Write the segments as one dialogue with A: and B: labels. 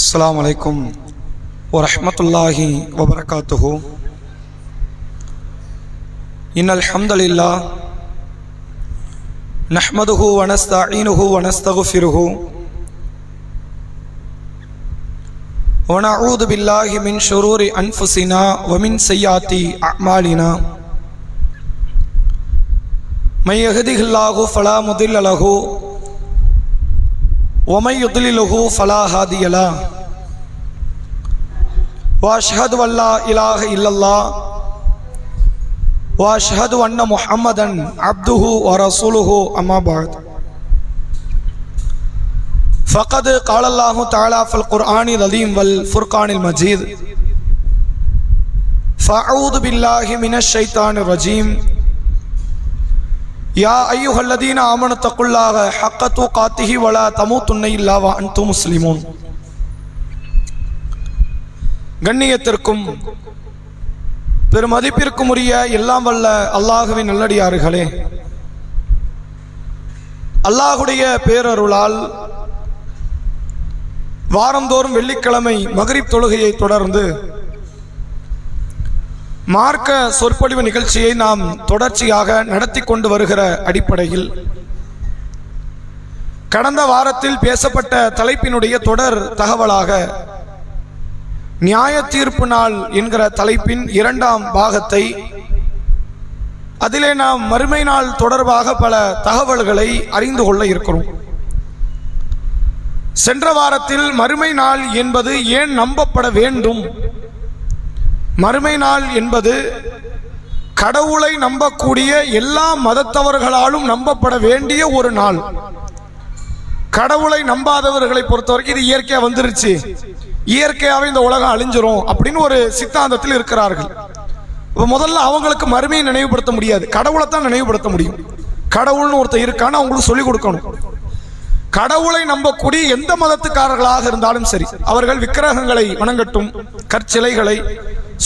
A: अस्सलामु अलैकुम वरहमतुल्लाहि वबरकातुहु। इन्नल हम्दुलिल्लाह नहमदुहु व नस्तईनुहु व नस्तगफिरुहु व नऊज़ु बिल्लाहि मिन शुरूरि अनफुसिना व मिन सय्यिआति अअमालिना। मन यहदिहिल्लाहु फला मुदिल्ल लहु वमन युद्लिलहु फला हादिय लह व अशहदु अल्ला इलाहा इल्लल्लाह व अशहदु अन्न मुहम्मदन अब्दुहु व रसूलुहु अम्मा बाद। फ़क़द क़ाल अल्लाहु तआला फ़िल क़ुरआनिल अज़ीम वल फ़ुरक़ानिल मजीद। फ़अऊज़ु बिल्लाहि मिनश शैतानिर रजीम। या अय्युहल्लज़ीना आमनु तक़ुल्लाह हक़्क़ तुक़ातिहि वला तमूतुन्ना इल्ला व अंतुम मुस्लिमून। கண்ணியத்திற்கும் பெருமதிப்பிற்கும் உரிய எல்லாம் வல்ல அல்லாஹுவின் நல்லடியார்களே, அல்லாஹுடைய பேரருளால் வாரந்தோறும் வெள்ளிக்கிழமை மக்ரிப் தொழுகையை தொடர்ந்து மார்க்க சொற்பொழிவு நிகழ்ச்சியை நாம் தொடர்ச்சியாக நடத்தி கொண்டு வருகிற அடிப்படையில் கடந்த வாரத்தில் பேசப்பட்ட தலைப்பினுடைய தொடர் தகவலாக நியாய தீர்ப்பு நாள் என்கிற தலைப்பின் இரண்டாம் பாகத்தை, அதிலே நாம் மறுமை நாள் தொடர்பாக பல தகவல்களை அறிந்து கொள்ள இருக்கிறோம். சென்ற வாரத்தில் மறுமை நாள் என்பது ஏன் நம்பப்பட வேண்டும், மறுமை நாள் என்பது கடவுளை நம்பக்கூடிய எல்லா மதத்தவர்களாலும் நம்பப்பட வேண்டிய ஒரு நாள். கடவுளை நம்பாதவர்களை பொறுத்தவரைக்கும் இது இயற்கையா வந்துருச்சு, இயற்கையாவே இந்த உலகம் அழிஞ்சிரும் அப்படின்னு ஒரு சித்தாந்தத்தில் இருக்கிறார்கள். முதல்ல அவங்களுக்கு மறுமையை நினைவுபடுத்த முடியாது, கடவுளை தான் நினைவுபடுத்த முடியும். கடவுள்னு ஒருத்தர் இருக்கான்னு அவங்களுக்கு சொல்லிக் கொடுக்கணும். கடவுளை நம்பக்கூடிய எந்த மதத்துக்காரர்களாக இருந்தாலும் சரி, அவர்கள் விக்கிரகங்களை வணங்கட்டும், கற்சிலைகளை,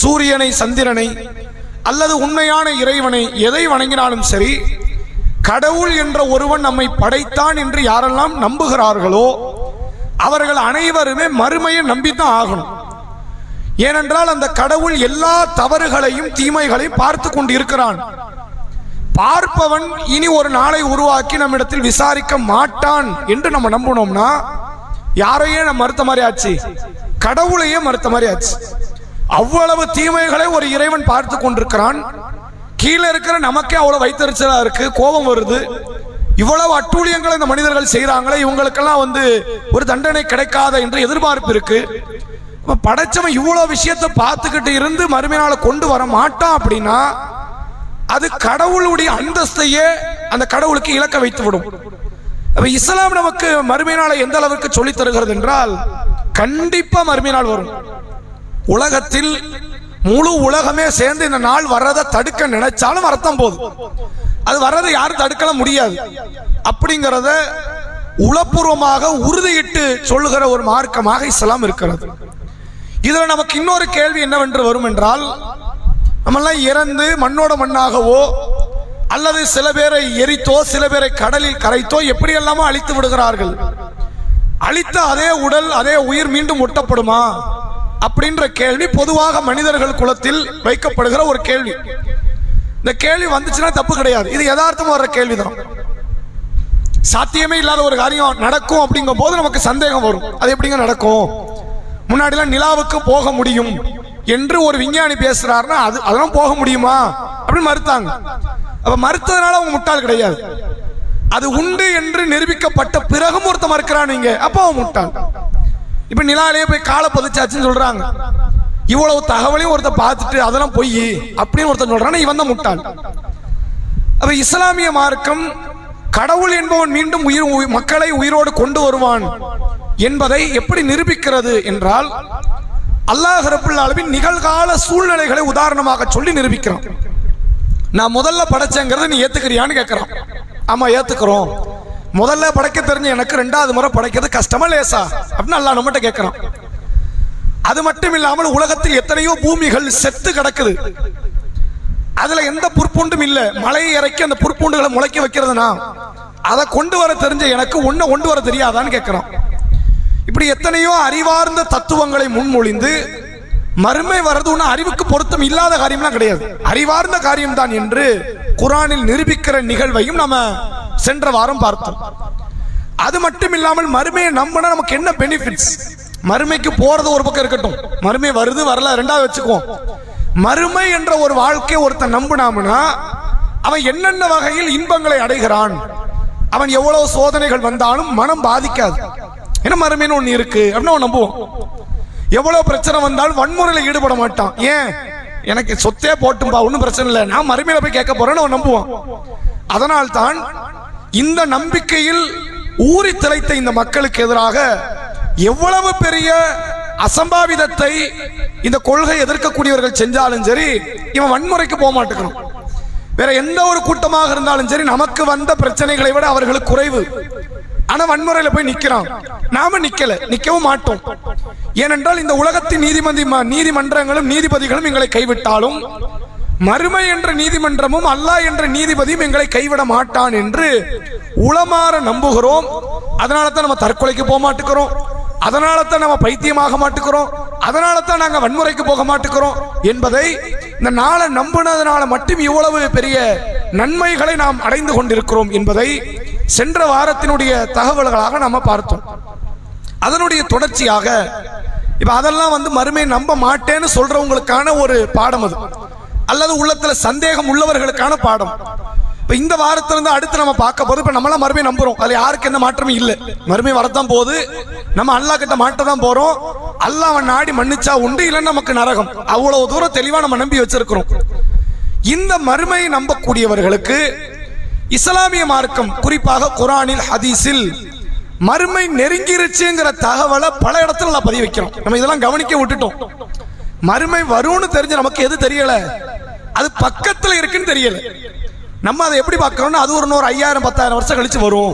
A: சூரியனை, சந்திரனை அல்லது உண்மையான இறைவனை எதை வணங்கினாலும் சரி, கடவுள் என்ற ஒருவன் நம்மை படைத்தான் என்று யாரெல்லாம் நம்புகிறார்களோ அவர்கள் அனைவருமே மறுமையை நம்பித்தான் ஆகணும். ஏனென்றால் அந்த கடவுள் எல்லா தவறுகளையும் தீமைகளையும் பார்த்து கொண்டு இருக்கிறான். பார்ப்பவன் இனி ஒரு நாளை உருவாக்கி நம்மிடத்தில் விசாரிக்க மாட்டான் என்று நம்ம நம்பணும்னா யாரையே நம்ம மறுத்த மாதிரி ஆச்சு, கடவுளையே மறுத்த மாதிரி ஆச்சு. அவ்வளவு தீமைகளை ஒரு இறைவன் பார்த்து கொண்டிருக்கிறான். கீழே இருக்கிற நமக்கே அவ்வளவு வைத்தறிச்சலா இருக்கு, கோபம் வருது. இவ்வளவு அட்டூழியங்களை இந்த மனிதர்கள் செய்யறாங்களே, இவங்களுக்கெல்லாம் ஒரு தண்டனை கிடைக்காத என்று எதிர்பார்ப்பு இருக்கு. படைச்சவன் இவ்வளவு விஷயத்தை பார்த்துக்கிட்டு இருந்து மறுமையினால கொண்டு வர மாட்டான் அப்படின்னா அது கடவுளுடைய அந்தஸ்தையே அந்த கடவுளுக்கு இழக்க வைத்து விடும். இஸ்லாம் நமக்கு மறுமையினால எந்த அளவுக்கு சொல்லி தருகிறது என்றால், கண்டிப்பா மறுமையினால் வரும். உலகத்தில் முழு உலகமே சேர்ந்து இந்த நாள் வர்றதை தடுக்க நினைச்சாலும் அர்த்தம் போதும், அது வர்றதை யாரும் தடுக்க முடியாது. அப்படிங்கிறத உளப்பூர்வமாக உறுதியிட்டு சொல்லுகிற ஒரு மார்க்கமாக இஸ்லாம் இருக்கிறது. இதுல நமக்கு இன்னொரு கேள்வி என்னவென்று வரும் என்றால், நம்மெல்லாம் இறந்து மண்ணோட மண்ணாகவோ அல்லது சில பேரை எரித்தோ சில பேரை கடலில் கரைத்தோ எப்படி எல்லாமோ அழித்து விடுகிறார்கள். அழித்த அதே உடல் அதே உயிர் மீண்டும் ஒட்டப்படுமா அப்படின்ற கேள்வி பொதுவாக மனிதர்கள் குலத்தில் வைக்கப்படுகிற ஒரு கேள்வி. இந்த கேள்வி வந்துச்சுன்னா தப்பு கிடையாது, இது யதார்த்தமா வர்ற கேள்விதான். சாத்தியமே இல்லாத ஒரு காரியம் நடக்கும் அப்படிங்கும் போது நமக்கு சந்தேகம் வரும், அது எப்படிங்க நடக்கும், முன்னாடிலாம் நிலாவுக்கு போக முடியும் என்று ஒரு விஞ்ஞானி பேசுறாருன்னா அதெல்லாம் போக முடியுமா அப்படின்னு மறுத்தாங்க. அப்ப மறுத்ததுனால அவங்க முட்டாள் கிடையாது, அது உண்டு என்று நிரூபிக்கப்பட்ட பிறகும் ஒருத்த மறுக்கிறான், அப்ப அவன் முட்டாள். இப்ப நிலாலேயே போய் காலை பதிச்சாச்சுன்னு சொல்றாங்க, இவ்வளவு தகவலையும் ஒருத்த பார்த்துட்டு அதெல்லாம் பொய் அப்படின்னு ஒருத்தன் சொல்றான், இவன் தான் முட்டாள். அப்ப இஸ்லாமிய மார்க்கம் கடவுள் என்பவன் மீண்டும் மக்களை உயிரோடு கொண்டு வருவான் என்பதை எப்படி நிரூபிக்கிறது என்றால், அல்லாஹ் ரப்புல் ஆலமீன் நிகழ்கால சூழ்நிலைகளை உதாரணமாக சொல்லி நிரூபிக்கிறான். நான் முதல்ல படைச்சேங்கிறத நீ ஏத்துக்கிறியான்னு கேட்கிறான். ஆமா ஏத்துக்கிறோம், முதல்ல படைக்க தெரிஞ்ச எனக்கு ரெண்டாவது முறை படைக்கிறது கஷ்டமா லேசா அப்படின்னு அல்லாஹ் நம்மகிட்ட கேட்கிறான். அது மட்டும் இல்லாமல் உலகத்தில் எத்தனையோ பூமிகள் செத்து கிடக்குது, அதுல எந்த புற்பூண்டும் இல்ல, மலையை இறக்கி அந்த புற்பூண்டுகளை முளைக்க வைக்கிறதுனா அதை கொண்டு வர தெரிஞ்ச எனக்கு ஒன்ன கொண்டு வர தெரியாதான்னு கேட்கிறான். இப்ப இப்படி எத்தனையோ அறிவார்ந்த தத்துவங்களை முன்மொழிந்து மறுமை வர்றது ஒன்றும் அறிவுக்கு பொருத்தம் இல்லாத காரியம்லாம் கிடையாது, அறிவார்ந்த காரியம் தான் என்று குர்ஆனில் நிரூபிக்கிற நிகழ்வையும் நம்ம சென்ற வாரம் பார்த்தோம். அது மட்டும் இல்லாமல் மறுமையை நம்பினா நமக்கு என்ன பெனிஃபிட்ஸ், மறுமைக்கு போறது ஒரு பக்கம் இருக்கட்டும், மறுமை வருது வரல ரெண்டாவது வச்சுக்குவோம். மறுமை என்ற ஒரு வாழ்க்கை ஒருத்தன் நம்பினாம்னா அவன் என்னென்ன வகையில் இன்பங்களை அடைகிறான், அவன் எவ்வளவு சோதனைகள் வந்தாலும் மனம் பாதிக்காது. ஏன்னா மறுமைன்னு ஒண்ணு இருக்கு அப்படின்னு அவன் நம்புவோம். எவ்வளவு பிரச்சனை வந்தாலும் வன்முறையில் ஈடுபட மாட்டான். ஏன், எனக்கு சொத்தே போட்டும்பா ஒன்றும் பிரச்சனை இல்லை, நான் மறுமையில போய் கேட்க போறேன்னு அவன் நம்புவான். அதனால் தான் இந்த நம்பிக்கையில் ஊறி திளைத்த இந்த மக்களுக்கு எதிராக எவ்வளவு பெரிய அசம்பாவிதத்தை இந்த கொள்கை எதிர்க்கக்கூடியவர்கள் செஞ்சாலும் சரி, இவன் வன்முறைக்கு போக மாட்டேங்கிறான். வேற எந்த ஒரு கூட்டமாக இருந்தாலும் சரி, நமக்கு வந்த பிரச்சனைகளை விட அவர்களுக்கு குறைவு. ஆனா வன்முறையில போய் நிக்கிறான், நாம நிக்கவும் மாட்டோம். ஏனென்றால் இந்த உலகத்தின் நீதிமன்றங்களும் நீதிபதிகளும் எங்களை கைவிட்டாலும் மறுமை என்ற நீதிமன்றமும் அல்லாஹ் என்ற நீதிபதியும் எங்களை கைவிட மாட்டான் என்று உளமாற நம்புகிறோம். அதனால தான் நம்ம தற்கொலைக்கு போக மாட்டேங்கிறோம், அதனால தான் நம்ம பைத்தியமாக மாட்டேங்கிறோம், அதனால தான் நாங்க வன்முறைக்கு போக மாட்டேங்கிறோம் என்பதை இந்த நாளை நம்பினதுனால மட்டும் இவ்வளவு பெரிய நன்மைகளை நாம் அடைந்து கொண்டிருக்கிறோம் என்பதை சென்ற வாரத்தினுடைய தகவல்களாக நம்ம பார்த்தோம். அதனுடைய தொடர்ச்சியாக இப்ப அதெல்லாம் மறுமை நம்ப மாட்டேன்னு சொல்றவங்களுக்கான ஒரு பாடம் அது, அல்லது உள்ளத்துல சந்தேகம் உள்ளவர்களுக்கான பாடம். இப்ப இந்த வாரத்திலிருந்து அடுத்து நம்ம பார்க்க போது, இப்ப நம்மளாம் மறுமை நம்புறோம், அதுல யாருக்கு எந்த மாற்றமும் இல்லை, மறுமை வரத்தான் போகுது, நம்ம அல்லாஹ் கிட்ட மாட்டதான் போறோம், அல்லாஹ் அவன் நாடி மன்னிச்சா உண்டு, இல்லைன்னா நமக்கு நரகம், அவ்வளவு தூரம் தெளிவா நம்ம நம்பி வச்சிருக்கிறோம். இந்த மறுமையை நம்பக்கூடியவர்களுக்கு இஸ்லாமிய மார்க்கம், குறிப்பாக குர்ஆனில் ஹதீஸில் மறுமை நெருங்கிருச்சுங்கிற தகவலை பல இடத்துல பதிவு வைக்கிறோம். நம்ம இதெல்லாம் கவனிக்க விட்டுட்டோம். மறுமை வரும்னு தெரிஞ்ச நமக்கு எது தெரியல, அது பக்கத்துல இருக்குன்னு தெரியல. நம்ம அதை எப்படி பார்க்கறோம்னா, அது ஒரு 5000 10,000 வருஷம் கழிச்சு வரும்,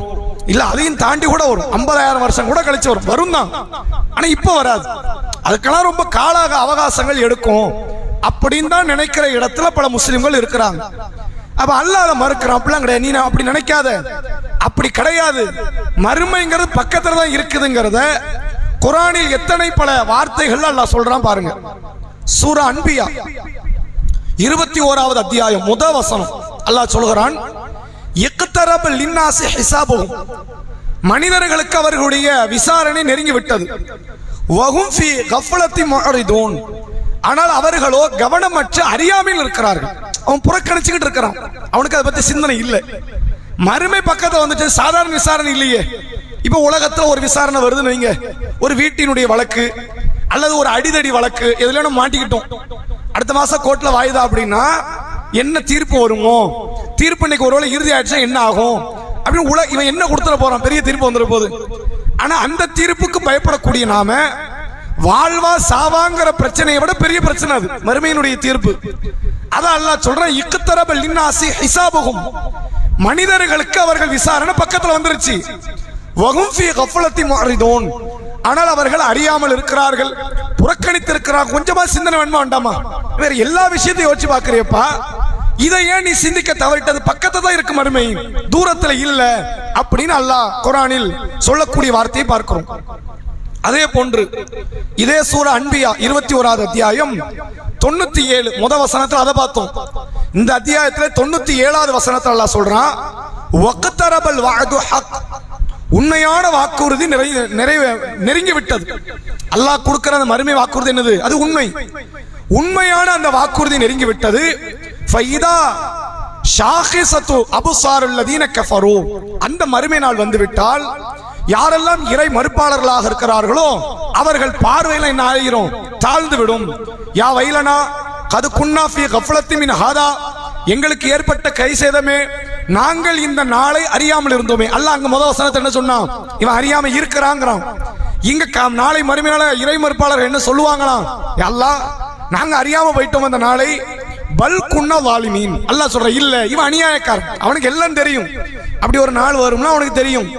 A: இல்ல அதையும் தாண்டி கூட வரும், 50,000 வருஷம் கூட கழிச்சு வரும் தான், ஆனா இப்ப வராது, அதுக்கெல்லாம் ரொம்ப கால அவகாசங்கள் எடுக்கும் அப்படின்னு தான் நினைக்கிற இடத்துல பல முஸ்லிம்கள் இருக்கிறாங்க. அப்ப அல்லாஹ் அதை மறுக்கிறான். அப்படிலாம் கிடையாது, நீ அப்படி நினைக்காத, அப்படி கிடையாது, மறுமைங்கிறது பக்கத்துல தான் இருக்குதுங்கிறத குர்ஆனில் எத்தனை பல வார்த்தைகள் அல்லாஹ் சொல்றான் பாருங்க. சூரா அன்பியா 21வது அத்தியாயம் முதல் வசனம் அல்லாஹ் சொல்கிறான், இக்தரப லின்னாஸி ஹிசாபுஹும், மனிதர்களுக்கு அவர்களுடைய விசாரணை நெருங்கி விட்டது, வஹும் ஃபீ கஃப்லத்தி முஅரிதூன், ஆனால் அவர்களோ கவனமற்ற அறியாமையில் இருக்கிறார்கள். அவன் புறக்கணிச்சுக்கிட்டு இருக்கிறான், அவனுக்கு அதை பத்தி சிந்தனை இல்லை. மறுமை பக்கத்துல வந்துட்டு சாதாரண விசாரணை இல்லையே. இப்ப உலகத்துல ஒரு விசாரணை வருதுன்னு வைங்க, ஒரு வீட்டினுடைய வழக்கு அல்லது ஒரு அடிதடி வழக்கு, எதுல நம்ம மாட்டிக்கிட்டோம், அடுத்த மாசம் கோர்ட்ல வாயுதா அப்படின்னா என்ன தீர்ப்பு வருமோ, தீர்ப்பு இன்னைக்கு ஒருவேளை இறுதி ஆயிடுச்சா என்ன ஆகும் அப்படின்னு இவன் என்ன கொடுத்துட போறான், பெரிய தீர்ப்பு வந்துட போகுது. ஆனா அந்த தீர்ப்புக்கு பயப்படக்கூடிய நாம வாழ்வா சாவாங்கிற பிரச்சனையை விட பெரிய பிரச்சனை அது மறுமையினுடைய தீர்ப்பு. அதான் அல்லாஹ் சொல்றான், இக்தரப லின்னாஸி ஹிசாபுஹும், மனிதர்களுக்கு அவர்கள் விசாரணை பக்கத்துல வந்துருச்சு, வஹும் ஃபீ கஃப்லத்தி முஅரிதூன், ஆனால் அவர்கள் அறியாமல் இருக்கிறார்கள், புறக்கணித்திருக்கிறார்கள். கொஞ்சமா சிந்தனை வேணுமா வேண்டாமா? வேற எல்லா விஷயத்தையும் யோசிச்சு பாக்குறியப்பா, இதை ஏன் நீ சிந்திக்க தவறிட்டது, பக்கத்துல தான் இருக்கு மறுமை, தூரத்துல இல்ல அப்படின்னு அல்லாஹ் குர்ஆனில் சொல்லக்கூடிய வார்த்தையை பார்க்கிறோம். அதே போன்று இதே சூரா அன்பியா 21வது அத்தியாயம் 97 முதல் வசனத்துல அதை பார்த்தோம். இந்த அத்தியாயத்துல 97வது வசனத்துல அல்லாஹ் சொல்றான், வக்தரபல் வஅது ஹக், உண்மையான வாக்குறுதி நெருங்கி விட்டது. அல்லாஹ் கொடுக்கிற அந்த மறுமை வாக்குறுதி என்னது, அது உண்மை, உண்மையான அந்த வாக்குறுதி நெருங்கி விட்டது. ஃபைதா ஷாகிஸத்து அப்சாருல் லதீன கஃபரு, அந்த மறுமை நாள் வந்துவிட்டால் யாரெல்லாம் இறை மறுப்பாளர்களாக இருக்கிறார்களோ அவர்கள் பார்வையில என்ன ஆகிறோம், தாழ்ந்து விடும். யா வைலனா கது குன்னா ஃபீ கஃப்லத்தி மின் ஹாதா, எங்களுக்கு ஏற்பட்ட கை சேதமே, நாங்கள் இந்த நாளை அறியாமல் இருந்தோமே. அல்லாஹ் அங்க முதல் வசனத்தை என்ன சொன்னான், இவன் அறியாம இருக்கிறாங்கிறான். இங்க நாளை மறுமையால இறை மறுப்பாளர்கள் என்ன சொல்லுவாங்களாம், அல்லாஹ் நாங்க அறியாம போயிட்டோம் அந்த நாளை, பல் குன்னா வாலிமீன், அல்லாஹ் சொல்ற இல்ல இவன் அநியாயக்காரன், அவனுக்கு எல்லாம் தெரியும், அப்படி ஒரு நாள் வரும்னா அவனுக்கு தெரியும்,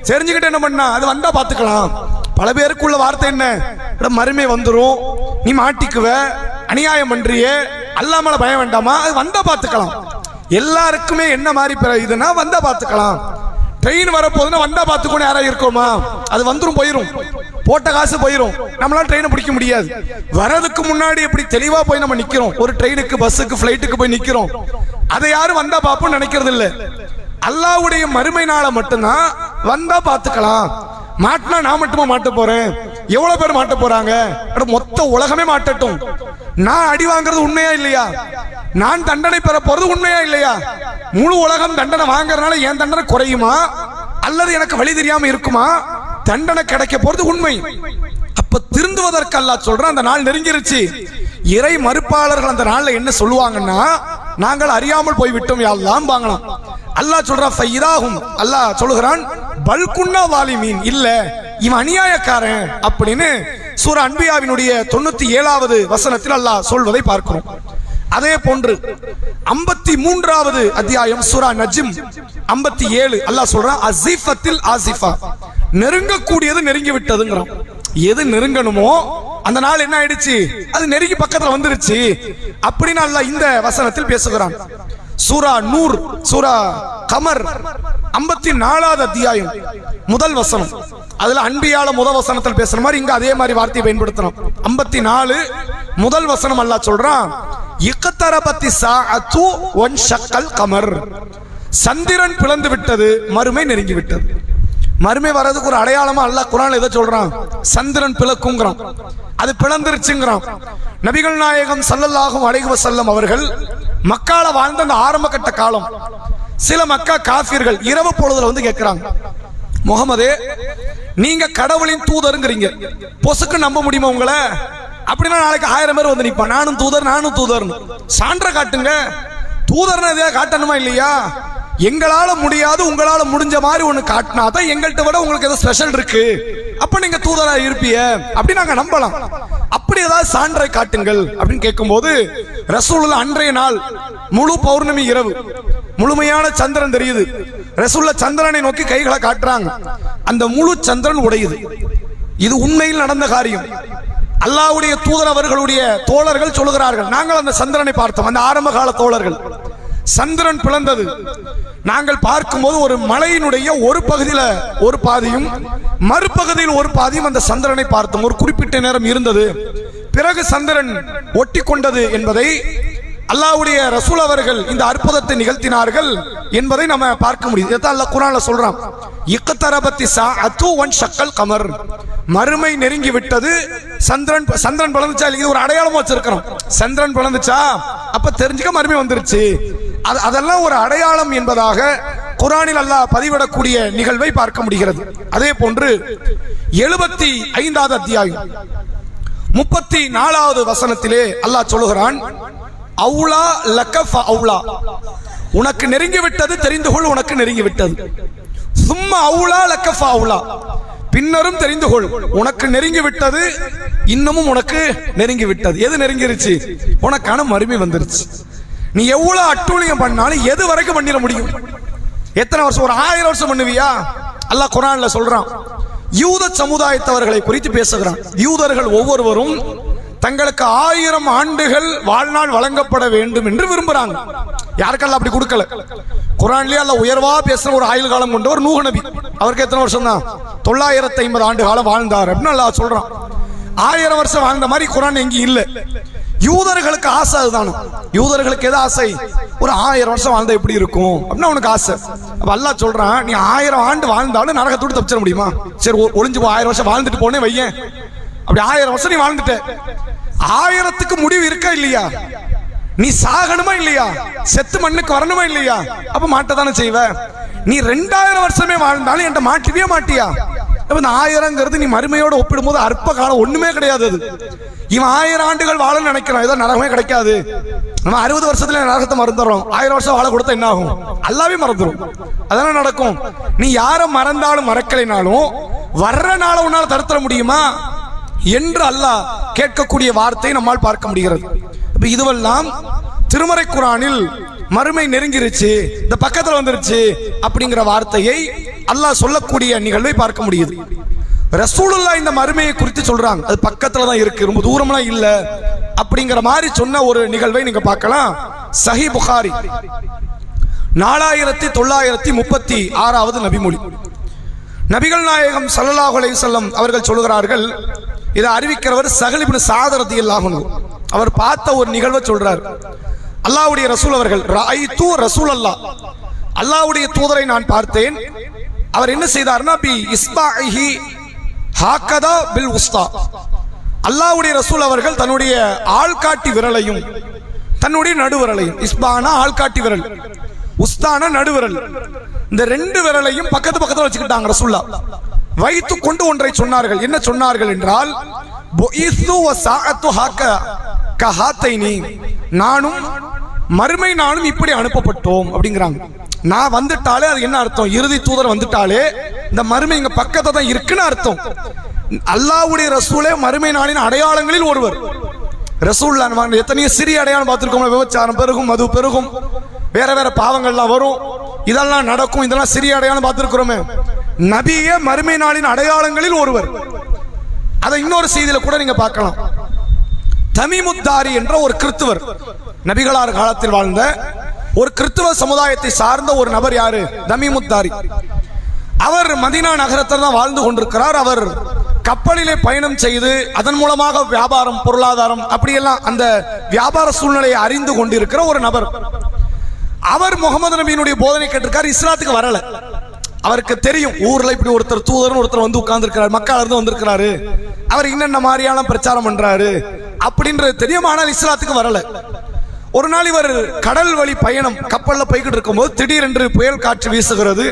A: தெரிஞ்சுக்கிட்டு என்ன பண்ணா அது வந்தா பாத்துக்கலாம். பல பேருக்குள்ள வார்த்தை என்ன, மறுமை வந்துரும், நீ மாட்டிக்குவ, அநியாயம் பண்றியே, அல்லாஹ் மேல பயம் வேண்டாமா, அது வந்தா பாத்துக்கலாம். எல்லாருக்குமே என்ன மாதிரி இதுனா வந்தா பாத்துக்கலாம். ட்ரெயின் வரப்போதுன்னா வந்தா பாத்துக்கணும், யாராவது இருக்கோமா, அது வந்துரும் போயிரும். போட்ட காசு போயிடும், நம்மளால ட்ரெயினை பிடிக்க முடியாது. வரதுக்கு முன்னாடி எப்படி தெளிவா போய் நம்ம நிக்கிறோம், ஒரு ட்ரெயினுக்கு பஸ்ஸுக்கு ஃபிளைட்டுக்கு போய் நிக்கிறோம், அதை யாரும் வந்தா பாப்போம் நினைக்கிறது இல்ல. அல்லாஹ்வுடைய மறுமை நாளை மட்டும்தான் வந்தா பாத்துக்கலாம். மாட்டினா நான் மட்டுமா மாட்ட போறேன், எவ்வளவு பேர் மாட்ட போறாங்க, மொத்த உலகமே மாட்டட்டும். நான் அடி வாங்குறது உண்மையா இல்லையா, நான் தண்டனை பெற போறது உண்மையா இல்லையா, முழு உலகம் தண்டனை வாங்கறதுனால என் தண்டனை குறையுமா அல்லது எனக்கு வழி தெரியாம இருக்குமா, தண்டனை கிடைக்க போறது உண்மை. அப்ப திருந்துவதற்கு அல்லாஹ் சொல்றான் அந்த நாள் நெருங்கிருச்சு. இறை மறுப்பாளர்கள் அந்த நாள்ல என்ன சொல்லுவாங்கன்னா, நாங்கள் அறியாமல் போய் விட்டோம் யா அல்லாஹ் வாங்கலாம். அல்லாஹ் சொல்றான் ஃபைதாஹும், அல்லாஹ் சொல்லுகிறான் பல்குன்னா வாலிமீன், இல்ல இவன் அநியாயக்காரன் அப்படின்னு சூரா அன்பியாவினுடைய 97வது வசனத்தில் அல்லாஹ் சொல்வதை பார்க்கிறோம். அதே போன்று 53வது அத்தியாயம் சூரா நஜ்ம் 57 அல்லாஹ் சொல்றான் அஸீஃபத்தில் ஆசிஃபா, நெருங்கக்கூடியது நெருங்கி விட்டதுங்கிறான். எது நெருங்கணுமோ அந்த நாள் என்ன ஆயிடுச்சு, அது நெருங்கி பக்கத்துல வந்துருச்சு அப்படின்னு அல்லாஹ் இந்த வசனத்தில் பேசுகிறான். சூரா நூர் சூரா கமர் 54வது அத்தியாயம் முதல் வசனம், அதுல அன்பியால முதல் வசனத்தில் பேசுற மாதிரி இங்க அதே மாதிரி வார்த்தையை பயன்படுத்தணும். 54 முதல் வசனம் அல்லாஹ் சொல்றான் இக்தரபத்தி ஸாஅத்து வன்ஷக்கல் கமர், சந்திரன் பிளந்து விட்டது, மறுமை நெருங்கி விட்டது. மறுமை வர்றதுக்கு ஒரு அடையாளமா அல்லாஹ் குர்ஆன்ல எதை சொல்றான், சந்திரன் பிளக்குங்கிறான், அது பிளந்துருச்சுங்கிறான். நபிகள் நாயகம் ஸல்லல்லாஹு அலைஹி வஸல்லம் அவர்கள் மக்கால வாழ்ந்த அந்த ஆரம்ப கட்ட காலம், சில மக்கா காஃபிர்கள் இரவு பொழுதுல வந்து கேட்கிறாங்க, முகமதே நீங்க கடவுளின் தூதருங்கிறீங்க, பொசுக்கு நம்ப முடியுமா உங்களை, அப்படின்னா நாளைக்கு 1000 பேர் வந்து நிப்பான், நானும் தூதர் நானும் தூதர், சான்ற காட்டுங்க, தூதர்னு எதையா காட்டணுமா இல்லையா, எங்களால முடியாது உங்களால முடிஞ்ச மாதிரி ஒண்ணு காட்டினாதான் எங்கள்கிட்ட விட உங்களுக்கு ஏதோ ஸ்பெஷல் இருக்கு, அப்ப நீங்க தூதரா இருப்பீங்க அப்படி நாங்க நம்பலாம், அப்படி ஏதாவது சான்றை காட்டுங்கள் அப்படின்னு கேட்கும்போது ரசூலுல்லாஹ் அன்றைய நாள் முழு பௌர்ணமி இரவு, முழுமையான சந்திரன் தெரியுது, ரசூலுல்லாஹ் சந்திரனை நோக்கி கைகளை காட்டுறாங்க, அந்த முழு சந்திரன் உடையுது. இது உண்மையில் நடந்த காரியம். அல்லாஹ்வுடைய தூதர் அவர்களுடைய தோழர்கள் சொல்லுகிறார்கள், நாங்கள் அந்த சந்திரனை பார்த்தோம், அந்த ஆரம்ப கால தோழர்கள், சந்திரன் பிளந்தது. நாங்கள் பார்க்கும்போது ஒரு மலையினுடைய ஒரு பகுதியில் ஒரு பாதியும் மறுபகுதியில் ஒரு பாதியும் அந்த சந்திரனை பார்த்தோம். ஒரு குறிப்பிட்ட நேரம் இருந்தது, பிறகு சந்திரன் ஒட்டி கொண்டது என்பதை அல்லாஹ்வுடைய ரசூல் அவர்கள் இந்த அற்புதத்தை நிகழ்த்தினார்கள் என்பதை நம்ம பார்க்க முடியுது. இதான் அல்லாஹ் குர்ஆன்ல சொல்றான் இக்தரபத்தி ஸாஅத்து வன்ஷக்கல் கமர், மறுமை நெருங்கி விட்டது, சந்திரன் பிளந்துச்சா, இது ஒரு அடையாளமா வச்சிருக்கிறோம், சந்திரன் பிளந்துச்சா அப்ப தெரிஞ்சுக்க மறுமை வந்துருச்சு, அதெல்லாம் ஒரு அடையாளம் என்பதாக குர்ஆனில் அல்லாஹ் பதிவிடக்கூடிய நிகழ்வை பார்க்க முடிகிறது. அதே போன்று 75வது அத்தியாயம் 34வது வசனத்திலே அல்லாஹ் சொல்லுகிறான் அவுலா லக்கஃப அவுலா, உனக்கு நெருங்கி விட்டது தெரிந்து கொள், உனக்கு நெருங்கி விட்டது. சும்மா அவுலா லக்கஃப அவுலா, பின்னரும் தெரிந்து கொள், உனக்கு நெருங்கி விட்டது, இன்னமும் உனக்கு நெருங்கி விட்டது. எது நெருங்கிருச்சு, உனக்கான மறுமை வந்துருச்சு. நீ எவ்வளவு அட்டூழியம் பண்ணாலும் எது வரைக்கும் பண்ணிட முடியும், எத்தனை வருஷம், ஒரு 1000 வருஷம் பண்ணுவியா? அல்லாஹ் குர்ஆன்ல சொல்றான், யூத சமுதாயத்தவர்களை குறித்து பேசுகிறான். யூதர்கள் ஒவ்வொருவரும் தங்களுக்கு 1000 ஆண்டுகள் வாழ்நாள் வழங்கப்பட வேண்டும் என்று விரும்புறாங்க. யாருக்கெல்லாம் அப்படி கொடுக்கல. குர்ஆன்லயே அல்லாஹ் உயர்வா பேசுற ஒரு ஆயுள் காலம் கொண்டவர் நூஹ் நபி, அவருக்கு எத்தனை வருஷம் தான், 950 ஆண்டு காலம் வாழ்ந்தார் அப்படின்னு அல்லாஹ் சொல்றான். 1000 வருஷம் வாழ்ந்த மாதிரி குர்ஆன் எங்கேயும் இல்லை. யூதர்களுக்கு ஆசை அதுதானே, யூதர்களுக்கு எது ஆசை, ஒரு 1000 வருஷம் வாழ்ந்தா எப்படி இருக்கும் அப்படின்னு அவனுக்கு ஆசை. அப்ப அல்லாஹ் சொல்றான், நீ 1000 ஆண்டு வாழ்ந்தாலும் நரகத்தோடு தப்பிச்சிட முடியுமா? சரி ஒளிஞ்சு 1000 வருஷம் வாழ்ந்துட்டு போனே வையேன், அப்படி 1000 வருஷம் நீ வாழ்ந்துட்ட, 1000க்கு முடிவு இருக்கா இல்லையா? நீ சாகணுமா இல்லையா? செத்து மண்ணுக்கு வரணுமா இல்லையா? அப்ப மாட்டதானே செய்வ. நீ 2000 வருஷமே வாழ்ந்தாலும் என்கிட்ட மாட்டவே மாட்டியா? இந்த 1000ங்கிறது நீ மறுமையோட ஒப்பிடும் போது அற்ப காலம், ஒண்ணுமே கிடையாது. அது இவன் 1000 ஆண்டுகள் வாழ நினைக்கிறான், ஏதோ நரகமே கிடைக்காது, நம்ம 60 வருஷத்துல நரகத்தை மறந்துடுறோம், 1000 வருஷம் வாழ கொடுத்தா என்ன ஆகும், அல்லாவே மறந்துடும். அதெல்லாம் நடக்கும். நீ யாரை மறந்தாலும் மறக்கலைனாலும் வர்ற நாள உன்னால தடுத்துட முடியுமா என்று அல்லாஹ் கேட்கக்கூடிய வார்த்தை நம்மால் பார்க்க முடிகிறது. இதுவெல்லாம் திருமறை குர்ஆனில் மறுமை நெருங்கிருச்சு, இந்த பக்கத்துல வந்துருச்சு அப்படிங்கிற வார்த்தையை அல்லாஹ் சொல்லக்கூடிய நிகழ்வை பார்க்க முடியுது. ரசூலுல்லாஹ் இந்த மறுமையை குறித்து சொல்றாங்க, அது பக்கத்துல தான் இருக்கு, ரொம்ப தூரம்லாம் இல்ல அப்படிங்கிற மாதிரி சொன்ன ஒரு நிகழ்வை நீங்க பார்க்கலாம். சஹீஹ் புகாரி 4936வது நபிமொழி, நபிகள் நாயகம் ஸல்லல்லாஹு அலைஹி வஸல்லம் அவர்கள் சொல்கிறார்கள், இதை அறிவிக்கிறவர் சஹல் இப்னு சஅத் ரலியல்லாஹு அன்ஹு. அவர் பார்த்த ஒரு நிகழ்வை சொல்றார். அல்லாஹ்வுடைய ரசூல் அவர்கள் ரஅய்து ரசூலல்லாஹ், அல்லாஹ்வுடைய தூதரை நான் பார்த்தேன். அவர் என்ன செய்தார்னா பி இஸ்பாஹி ஹாகதா பில் உஸ்தா, அல்லாஹ்வுடைய ரசூல் அவர்கள் தன்னுடைய ஆள்காட்டி விரலையும் தன்னுடைய நடுவிரலையும், இஸ்பானா ஆள்காட்டி விரல், உஸ்தான நடுவிரல், இந்த ரெண்டு விரலையும் பக்கத்து பக்கத்துல வச்சுக்கிட்டாங்க ரசூல்லா. வைத்து கொண்டு ஒன்றை சொன்னார்கள். என்ன சொன்னார்கள் என்றால், புஇஸ்து வ ஸாஅத்து கஹாத்தைனி, நானும் மறுமை நாளும் இப்படி அனுப்பப்பட்டோம் அப்படிங்கிறாங்க. நான் வந்துட்டாலே அது என்ன அர்த்தம்? இறுதி தூதர் வந்துட்டாலே இந்த மறுமை இங்க பக்கத்துல தான் இருக்குன்னு அர்த்தம். அல்லாஹ்வுடைய ரசூலே மறுமை நாளின் அடையாளங்களில் ஒருவர். ரசூல்லா எத்தனையோ சிறிய அடையாளம் பார்த்திருக்கோம். விபச்சாரம் பெருகும், மது பெருகும், வேற வேற பாவங்கள்லாம் வரும், இதெல்லாம் நடக்கும், இதெல்லாம் சிறிய அடையாளம் பார்த்திருக்கிறோமே. நபியே மறுமை நாளின் அடையாளங்களில் ஒருவர். அதை இன்னொரு செய்தியில கூட நீங்க பார்க்கலாம். தமீமுத்தாரி என்ற ஒரு கிறிஸ்துவர், நபிகளார் காலத்தில் வாழ்ந்த ஒரு கிறிஸ்துவ சமுதாயத்தை சார்ந்த ஒரு நபர். யாரு? தமீமுத்தாரி. அவர் மதீனா நகரத்தில் தான் வாழ்ந்து கொண்டிருக்கிறார். அவர் கப்பலிலே பயணம் செய்து அதன் மூலமாக வியாபாரம், பொருளாதாரம், அப்படியெல்லாம் அந்த வியாபார சூழ்நிலையை அறிந்து கொண்டிருக்கிற ஒரு நபர். அவர் முகமது நபியினுடைய போதனை கேட்டிருக்கார், இஸ்லாத்துக்கு வரல. அவருக்கு தெரியும் ஊர்ல இப்படி ஒருத்தர் தூதர்னு ஒருத்தர் வந்து உட்கார்ந்து இருக்கிறார், மக்கள் இருந்து வந்திருக்கிறாரு, அவர் இன்னென்ன மாதிரியான பிரச்சாரம் பண்றாரு அப்படின்றது தெரியும். ஆனால் இஸ்லாத்துக்கு வரல. ஒரு நாள் இவர் கடல் வழி பயணம் கப்பல்ல போய்கிட்டு இருக்கும்போது திடீரென்று புயல் காற்று வீசுகிறது,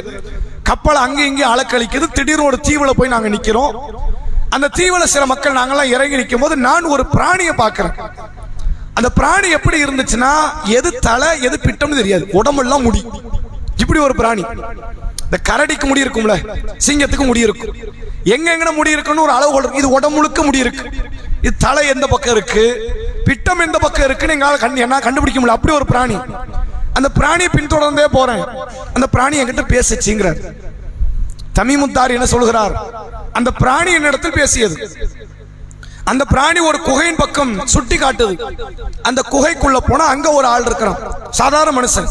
A: கப்பல் அங்கே இங்கே அலக்களிக்குது. திடீர்னு ஒரு தீவுல போய் நாங்க நிக்கிறோம். அந்த தீவுல சில மக்கள் நாங்கெல்லாம் இறங்கி நிற்கும் போது நான் ஒரு பிராணியை பார்க்கிறேன். அந்த பிராணி எப்படி இருந்துச்சுன்னா, எது தலை எது பிட்டம்னு தெரியாது, உடம்பெல்லாம் முடி. இப்படி ஒரு பிராணி. இந்த கரடிக்கு முடி இருக்கும்ல, சிங்கத்துக்கு முடி இருக்கும், எங்க முடி இருக்குன்னு ஒரு அளவுகோல் இருக்கு. இது உடம்பு முழுக்க முடி இருக்கு. இது தலை எந்த பக்கம் இருக்கு, பிட்டம் எந்த பக்கம் இருக்குன்னு எங்களால் என்ன கண்டுபிடிக்க முடியல. அப்படி ஒரு பிராணி. அந்த பிராணியை பின்தொடர்ந்தே போறேன். அந்த பிராணி என்கிட்ட பேசிச்சுங்கிறார். தமீமுத்தாரி என்ன சொல்கிறார்? அந்த பிராணி என்னிடத்தில் பேசியது. அந்த பிராணி ஒரு குகையின் பக்கம் சுட்டி காட்டுது. அந்த குகைக்குள்ள போனா அங்க ஒரு ஆள் இருக்கிறான், சாதாரண மனுஷன்.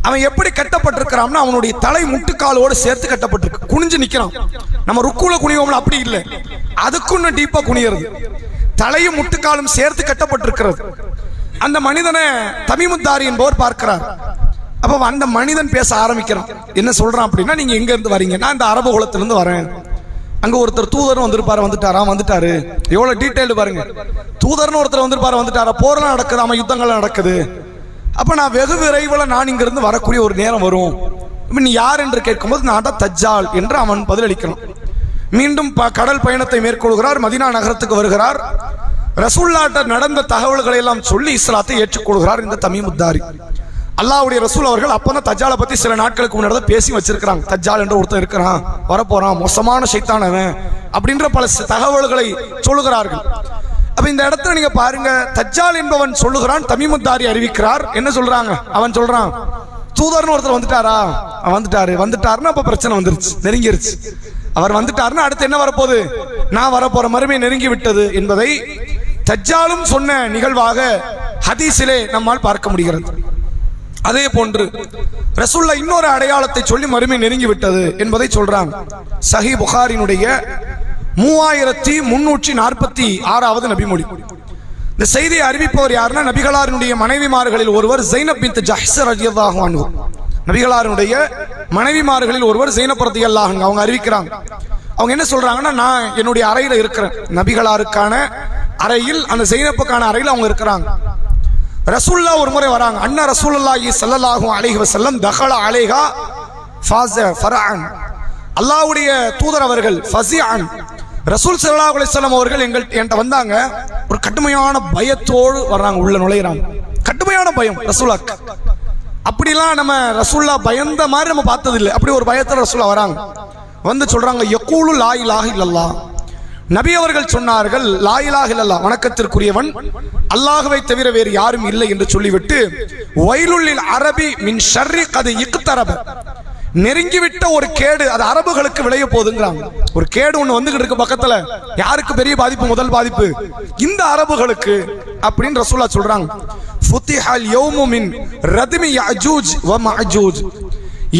A: அவன் எப்படி கட்டப்பட்டிருக்கிறான்னா, அவனுடைய தலை முட்டுக்காலோடு சேர்த்து கட்டப்பட்டிருக்கு, குனிஞ்சு நிக்கிறான். நம்ம ருக்குல குனிவோம்ல, அப்படி இல்லை, அதுக்குன்னு டீப்பா குனியறது. தலையும் முட்டுக்காலும் சேர்த்து கட்டப்பட்டிருக்கிறது. அந்த மனிதனை தமீமுத்தாரி என்பவர் பார்க்கிறார். அப்ப அந்த மனிதன் பேச ஆரம்பிக்கிறான். என்ன சொல்றான் அப்படின்னா, நீங்க எங்க இருந்து வரீங்க? நான் இந்த அரபு குலத்திலிருந்து வரேன். அங்க ஒருத்தர் தூதரும் வந்துட்டாரு. எவ்வளவு டீடைல் பாருங்க. தூதர்னு ஒருத்தர் வந்துட்டாரா, போர்லாம் நடக்குது, ஆமா யுத்தங்கள் நடக்குது. அப்ப நான் வெகு விரைவில் நான் இங்கிருந்து வரக்கூடிய ஒரு நேரம் வரும். நீ யார் என்று கேட்கும்போது, நான் தான் தஜ்ஜால் என்று அவன் பதிலளிக்கிறான். மீண்டும் கடல் பயணத்தை மேற்கொள்கிறார், மதீனா நகரத்துக்கு வருகிறார். ரசூலுல்லாஹ்ட்ட நடந்த தகவல்களை எல்லாம் சொல்லி இஸ்லாத்தை ஏற்றுக்கொள்கிறார் இந்த தமீமுத்தாரி. அல்லாஹ்வுடைய ரசூல் அவர்கள் அப்பதான் தஜ்ஜாலை பத்தி சில நாட்களுக்கு முன்னாடி பேசி வச்சிருக்கிறாங்க. தஜ்ஜால் என்ற ஒருத்தர் இருக்கிறான், வரப்போறான், மோசமான சைத்தானவன் அப்படின்ற பல தகவல்களை சொல்லுகிறார்கள். அப்ப இந்த இடத்துல நீங்க பாருங்க, தஜ்ஜால் என்பவன் சொல்லுகிறான், தமீமுத்தாரி அறிவிக்கிறார். என்ன சொல்றாங்க? அவன் சொல்றான், தூதர்னு ஒருத்தர் வந்துட்டாருன்னா அப்ப பிரச்சனை வந்துருச்சு, நெருங்கிருச்சு. அவர் வந்துட்டாருன்னா அடுத்து என்ன வரப்போகுது? நான் வரப்போற மறுமை நெருங்கி விட்டது என்பதை தஜ்ஜாலும் சொன்ன நிகழ்வாக ஹதீஸிலே நம்மால் பார்க்க முடிகிறது. அதே போன்று ரசூலுல்லாஹ் இன்னொரு அடையாளத்தை சொல்லி மறுமை நெருங்கி விட்டது என்பதை சொல்றாங்க. சஹீஹ் புகாரினுடைய 3346வது நபிமொழி. இந்த செய்தியை அறிவிப்பவர் யாருன்னா, நபிகளாரினுடைய மனைவிமார்களில் ஒருவர் ஸைனப் பின்த் ஜஹ்ஷ் ரலியல்லாஹு அன்ஹு. நபிகளாரினுடைய மனைவிமார்களில் ஒருவர் ஸைனப் ரலியல்லாஹு அன்ஹா. அவங்க அறிவிக்கிறாங்க. அவங்க என்ன சொல்றாங்கன்னா, நான் என்னுடைய அறையில இருக்கிறேன். நபிகளாருக்கான அறையில், அந்த ஸைனப்புக்கான அறையில் அவங்க இருக்கிறாங்க. ரசூலுல்லாஹ் ஒரு முறை வராங்க. அன்ன ரசூலுல்லாஹி ஸல்லல்லாஹு அலைஹி வஸல்லம் தகல அலைஹா ஃபரஅன். அல்லாஹ்வுடைய தூதர் அவர்கள் ஃபஸிஅன், ரசூல் ஸல்லல்லாஹு அலைஹி வஸல்லம் அவர்கள் என்கிட்ட வந்தாங்க. ஒரு கடுமையான பயத்தோடு வர்றாங்க, உள்ள நுழையிறாங்க. கடுமையான பயம் ரசூலுல்லாஹ். அப்படிலாம் நம்ம ரசூலுல்லாஹ் பயந்த மாதிரி நம்ம பார்த்தது இல்லை. அப்படி ஒரு பயத்தோட ரசூலுல்லாஹ் வராங்க. வந்து சொல்றாங்க, யகூலு லா இலாஹ இல்லல்லாஹ். நபி அவர்கள் சொன்னார்கள், லா இலாஹ இல்லல்லாஹ், வணக்கத்திற்குரியவன் அல்லாஹ்வை தவிர வேறு யாரும் இல்லை என்று சொல்லிவிட்டு, வைலுல் அரபி மின் ஷர்ரி கத் இக்தரப, நெருங்கிவிட்ட ஒரு கேடு அது அரபுகளுக்கு விளைய போகுதுங்கிறாங்க. ஒரு கேடு ஒண்ணு வந்துகிட்டு இருக்கு பக்கத்துல. யாருக்கு பெரிய பாதிப்பு? முதல் பாதிப்பு இந்த அரபுகளுக்கு அப்படின்னு ரசூலுல்லாஹ் சொல்றாங்க. ஃபுதிஹல் யௌமு மின் ரத்மி யஅஜூஜ் வ மஅஜூஜ்.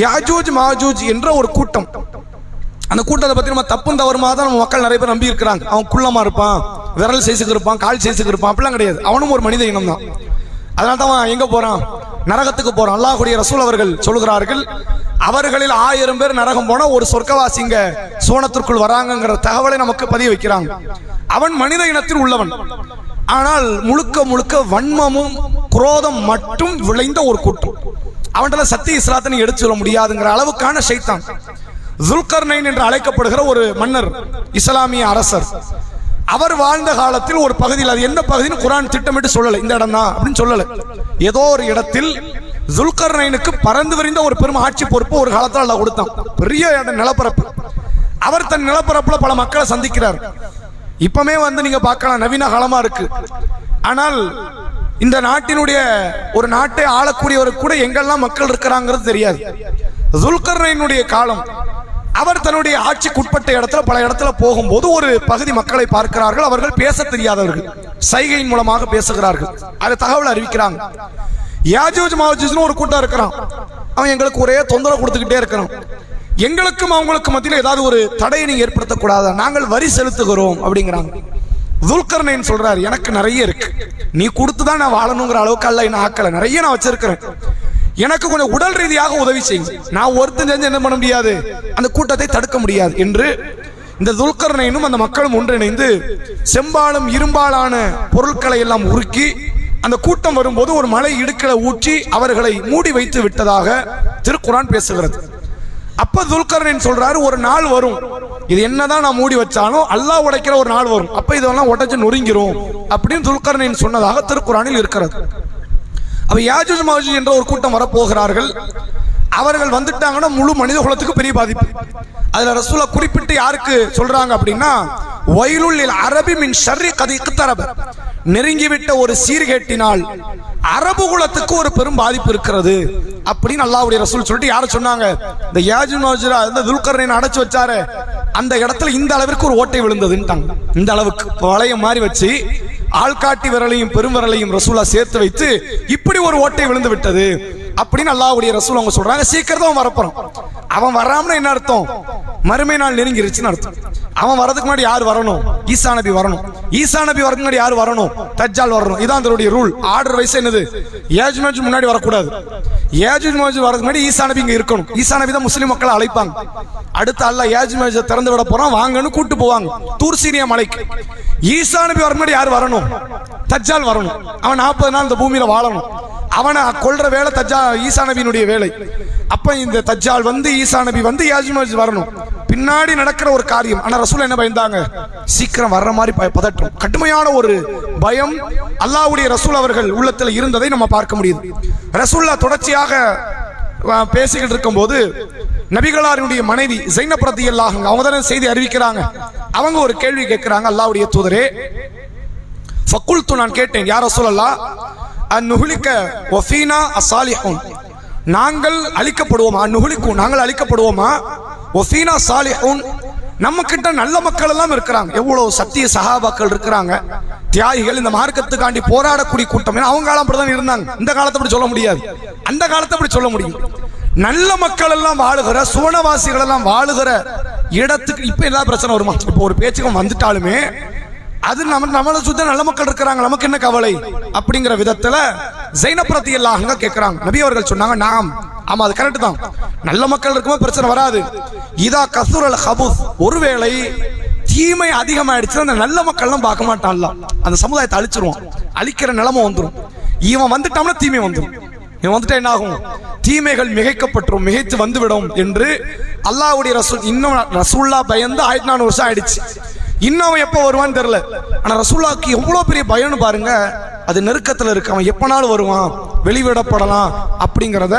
A: யஅஜூஜ் மஅஜூஜ் என்ற ஒரு கூட்டம், அந்த கூட்டத்தை பத்தி நம்ம தப்பும் தவறுமா தான் நம்ம மக்கள் நிறைய பேர் நம்பி இருக்கிறாங்க. அவன் குள்ளமா இருப்பான், விரல் சைஸுக்கு இருப்பான், கால் சைஸுக்கு இருப்பான், அப்படிலாம் கிடையாது. அவனும் ஒரு மனித இனம் தான். அதனால தான் அவன் எங்க போறான்? நரகத்துக்கு போறான். அல்லாஹ்வுடைய ரசூல் அவர்கள் சொல்கிறார்கள், அவர்களில் 1000 பேர் நரகம் போனா ஒரு சொர்க்கவாசிங்க சோனத்திற்குள் வராங்கிற தகவலை நமக்கு பதிய வைக்கிறாங்க. அவன் மனித இனத்தில் உள்ளவன், ஆனால் முழுக்க முழுக்க வன்மமும் குரோதம் மட்டும் விளைந்த ஒரு கூட்டம். அவன்கிட்ட சத்திய இஸ்லாத்தை எடுத்து சொல்ல முடியாதுங்கிற அளவுக்கான ஷைத்தான். துல்கர்னைன் என்று அழைக்கப்படுகிற ஒரு மன்னர், இஸ்லாமிய அரசர், அவர் வாழ்ந்த காலத்தில் ஒரு பகுதியில், அது எந்த பகுதின்னு குர்ஆன் திட்டமிட்டு சொல்லலை, இந்த இடம் தான் அப்படின்னு சொல்லலை. ஏதோ ஒரு இடத்தில் துல்கர்னைனுக்கு பறந்து விரிந்த ஒரு பெரும் ஆட்சி பொறுப்பு ஒரு காலத்தில் அல்லாஹ் கொடுத்தான். பெரிய நிலப்பரப்பு. அவர் தன் நிலப்பரப்புல பல மக்களை சந்திக்கிறார். இப்பமே நீங்க பார்க்கலாம், நவீன காலமா இருக்கு. ஆனால் இந்த நாட்டினுடைய ஒரு நாட்டை ஆளக்கூடியவருக்கு கூட எங்கெல்லாம் மக்கள் இருக்கிறாங்கிறது தெரியாது. துல்கர்னைனுடைய காலம், அவர் தன்னுடைய ஆட்சிக்குட்பட்ட இடத்துல பல இடத்துல போகும்போது ஒரு பகுதி மக்களை பார்க்கிறார்கள். அவர்கள் பேச தெரியாதவர்கள், சைகையின் மூலமாக பேசுகிறார்கள். அது தகவல் அறிவிக்கிறாங்க. யாஜூஜ் மாஜூஜ்னு ஒரு கூட்டம் இருக்கிறான். அவன் எங்களுக்கு ஒரே தொந்தரவு கொடுத்துக்கிட்டே இருக்கிறான். எங்களுக்கும் அவங்களுக்கு மத்தியில் ஏதாவது ஒரு தடையை நீங்க ஏற்படுத்தக்கூடாதா, நாங்கள் வரி செலுத்துகிறோம் அப்படிங்கிறாங்க. துல்கர்னைன் சொல்றாரு, எனக்கு நிறைய இருக்கு, நீ கொடுத்துதான் நான் வாழணுங்கிற அளவுக்கு அல்ல என்ன ஆக்கல, நிறைய நான் வச்சிருக்கிறேன், எனக்கு கொஞ்சம் உடல் ரீதியாக உதவி செய்யும். நான் ஒருத்தன் செஞ்சு என்ன பண்ண முடியாது, அந்த கூட்டத்தை தடுக்க முடியாது என்று இந்த துல்கர்னைனும் அந்த மக்களும் ஒன்றிணைந்து செம்பாலும் இரும்பாலான பொருட்களை எல்லாம் உருக்கி அந்த கூட்டம் வரும்போது ஒரு மலை இடுக்களை ஊற்றி அவர்களை மூடி வைத்து விட்டதாக திருக்குர்ஆன் பேசுகிறது. அப்ப துல்கர்னைன் சொல்றாரு, ஒரு நாள் வரும், இது என்னதான் நான் மூடி வச்சாலும் அல்லாஹ் உடைக்கிற ஒரு நாள் வரும், அப்ப இதெல்லாம் உடைச்சு நொறுங்கிரும் அப்படின்னு துல்கர்னைன் சொன்னதாக திருக்குர்ஆனில் இருக்கிறது. அப்ப யாஜூஜ் மாஜூஜ் என்ற ஒரு கூட்டம் வரப்போகிறார்கள். அவர்கள் வந்துட்டாங்கன்னா முழு மனித குலத்துக்கு பெரிய பாதிப்பு. அதுல ரசூலா குறிப்பிட்டு யாருக்கு சொல்றாங்க அப்படின்னா, வயலுல் அரபி மின் ஷர்ரி கத் இக்தரப, நெருங்கிவிட்ட ஒரு சீர்கேட்டினால் அரபு குலத்துக்கு ஒரு பெரும் பாதிப்பு இருக்கிறது அப்படின்னு அல்லாஹ்வுடைய ரசூல் சொல்லிட்டு யாரை சொன்னாங்க? இந்த யாஜூஜ் மாஜூஜ் அந்த துல்கர்னைனை அடைச்சு வச்சாரு, அந்த இடத்துல இந்த அளவிற்கு ஒரு ஓட்டை விழுந்ததுன்ட்டாங்க. இந்த அளவுக்கு வளையம் மாதிரி வச்சு ஆள்காட்டி விரலையும் பெரும் விரலையும் ரசூலா சேர்த்து வைத்து இப்படி ஒரு ஓட்டை விழுந்து விட்டது அப்படின்னு அல்லாஹ்வுடைய ரசூல் அவங்க சொல்றாங்க. சீக்கிரம் அவன் வரப்போறான். அவன் வராமனா என்ன அர்த்தம்? மறுமை நாள் நெருங்கிருச்சுன்னு அர்த்தம். அவன் வரதுக்கு முன்னாடி யார் வரணும்? ஈசா நபி வரணும். ஈசா நபி வரதுக்கு முன்னாடி யார் வரணும்? தஜ்ஜால் வரணும். இதான் அதனுடைய ரூல், ஆர்டர் வைஸ். என்னது? யாஜூஜ் மாஜூஜ் முன்னாடி வரக்கூடாது. யாஜூஜ் மாஜூஜ் வரதுக்கு முன்னாடி ஈசா நபி இங்க இருக்கணும். ஈசா நபி தான் முஸ்லிம் மக்களை அழைப்பாங்க. அடுத்து அல்லாஹ் யாஜூஜ் மாஜூஜ் திறந்து விட போறான், வாங்கன்னு கூட்டு போவாங்க தூர் சீனியா மலைக்கு. ஈசா நபி வரதுக்கு முன்னாடி யார் வரணும்? தஜ்ஜால் வரணும். அவன் 40 நாள் இந்த பூமியில வாழணும். அவனை கொல்ற வேலை ஈசா நபியினுடைய வேலை. அப்ப இந்த தஜ்ஜால் வந்து ஈசா நபி வந்து யாஜூஜ் மாஜூஜ் வரணும். பின்னாடி நடக்கிற ஒரு காரியம். ஆனா ரசூல் என்ன பயந்தாங்க? சீக்கிரம் வர்ற மாதிரி பதட்டம், கடுமையான ஒரு பயம் அல்லாஹ்வுடைய ரசூல் அவர்கள் உள்ளத்தில் இருந்ததை நம்ம பார்க்க முடியுது. ரசூல்லா தொடர்ச்சியாக பேசிக்கிட்டு இருக்கும் போது நபிகளாரினுடைய மனைவி ஸைனப் ரலியல்லாஹு அன்ஹா அவங்க தான் செய்தி அறிவிக்கிறாங்க. அவங்க ஒரு கேள்வி கேட்கிறாங்க, அல்லாஹ்வுடைய தூதரே, ஃபகுல்து, நான் கேட்டேன், யா ரசூலல்லாஹ், அன்னுஹ்லிக வஃபீனா அஸ்ஸாலிஹூன், நாங்கள் அழிக்கப்படுவோமா? அன்னுஹ்லிகு, நாங்கள் அழிக்கப்படுவோமா? வஃபீனா ஸாலிஹூன், நம்ம கிட்ட நல்ல மக்கள் எல்லாம் இருக்கிறாங்க. எவ்வளவு சத்திய சஹாபாக்கள் இருக்கிறாங்க, தியாகிகள், இந்த மார்க்கத்துக்காண்டி போராடக்கூடிய கூட்டம். அவங்க காலம் அப்படிதான் இருந்தாங்க. இந்த காலத்தை அப்படி சொல்ல முடியாது, அந்த காலத்தை அப்படி சொல்ல முடியும். நல்ல மக்கள் எல்லாம் வாழுகிற, சுவனவாசிகள் எல்லாம் வாழுகிற இடத்துக்கு இப்ப எல்லா பிரச்சனை வருமா? இப்போ ஒரு பேச்சுக்கும் வந்துட்டாலுமே அது நம்மளை சுத்த நல்ல மக்கள் இருக்கிறாங்க, நமக்கு என்ன கவலை அப்படிங்கிற விதத்துல ஸைனப் ரலியல்லாஹு அன்ஹா கேட்கிறாங்க. நபி அவர்கள் சொன்னாங்க, நாம், ஆமா அது கரெக்ட் தான், நல்ல மக்கள் இருக்கும்போது பிரச்சனை வராது. இதா கசுரல் ஹபுஸ், ஒருவேளை தீமை அதிகமாயிடுச்சு அந்த நல்ல மக்கள்லாம் பார்க்க மாட்டான்ல, அந்த சமுதாயத்தை அழிச்சிருவான், அழிக்கிற நிலைமை வந்துடும். இவன் வந்துட்டான்னா தீமை வந்துடும். இவன் வந்துட்டா என்ன ஆகும்? தீமைகள் மிகைக்கப்பட்டுரும், மிகைத்து வந்துவிடும் என்று அல்லாஹ்வுடைய ரசூல். இன்னும் ரசூல்லா பயந்து 1400 வருஷம் ஆயிடுச்சு. இன்னும் அவன் எப்போ வருவான்னு தெரியல. ஆனா ரசூலுல்லாஹ்க்கு எவ்வளவு பெரிய பயம்னு பாருங்க. அது நெருக்கத்தில் இருக்கு, அவன் எப்பனாலும் வருவான், வெளிவிடப்படலாம் அப்படிங்கிறத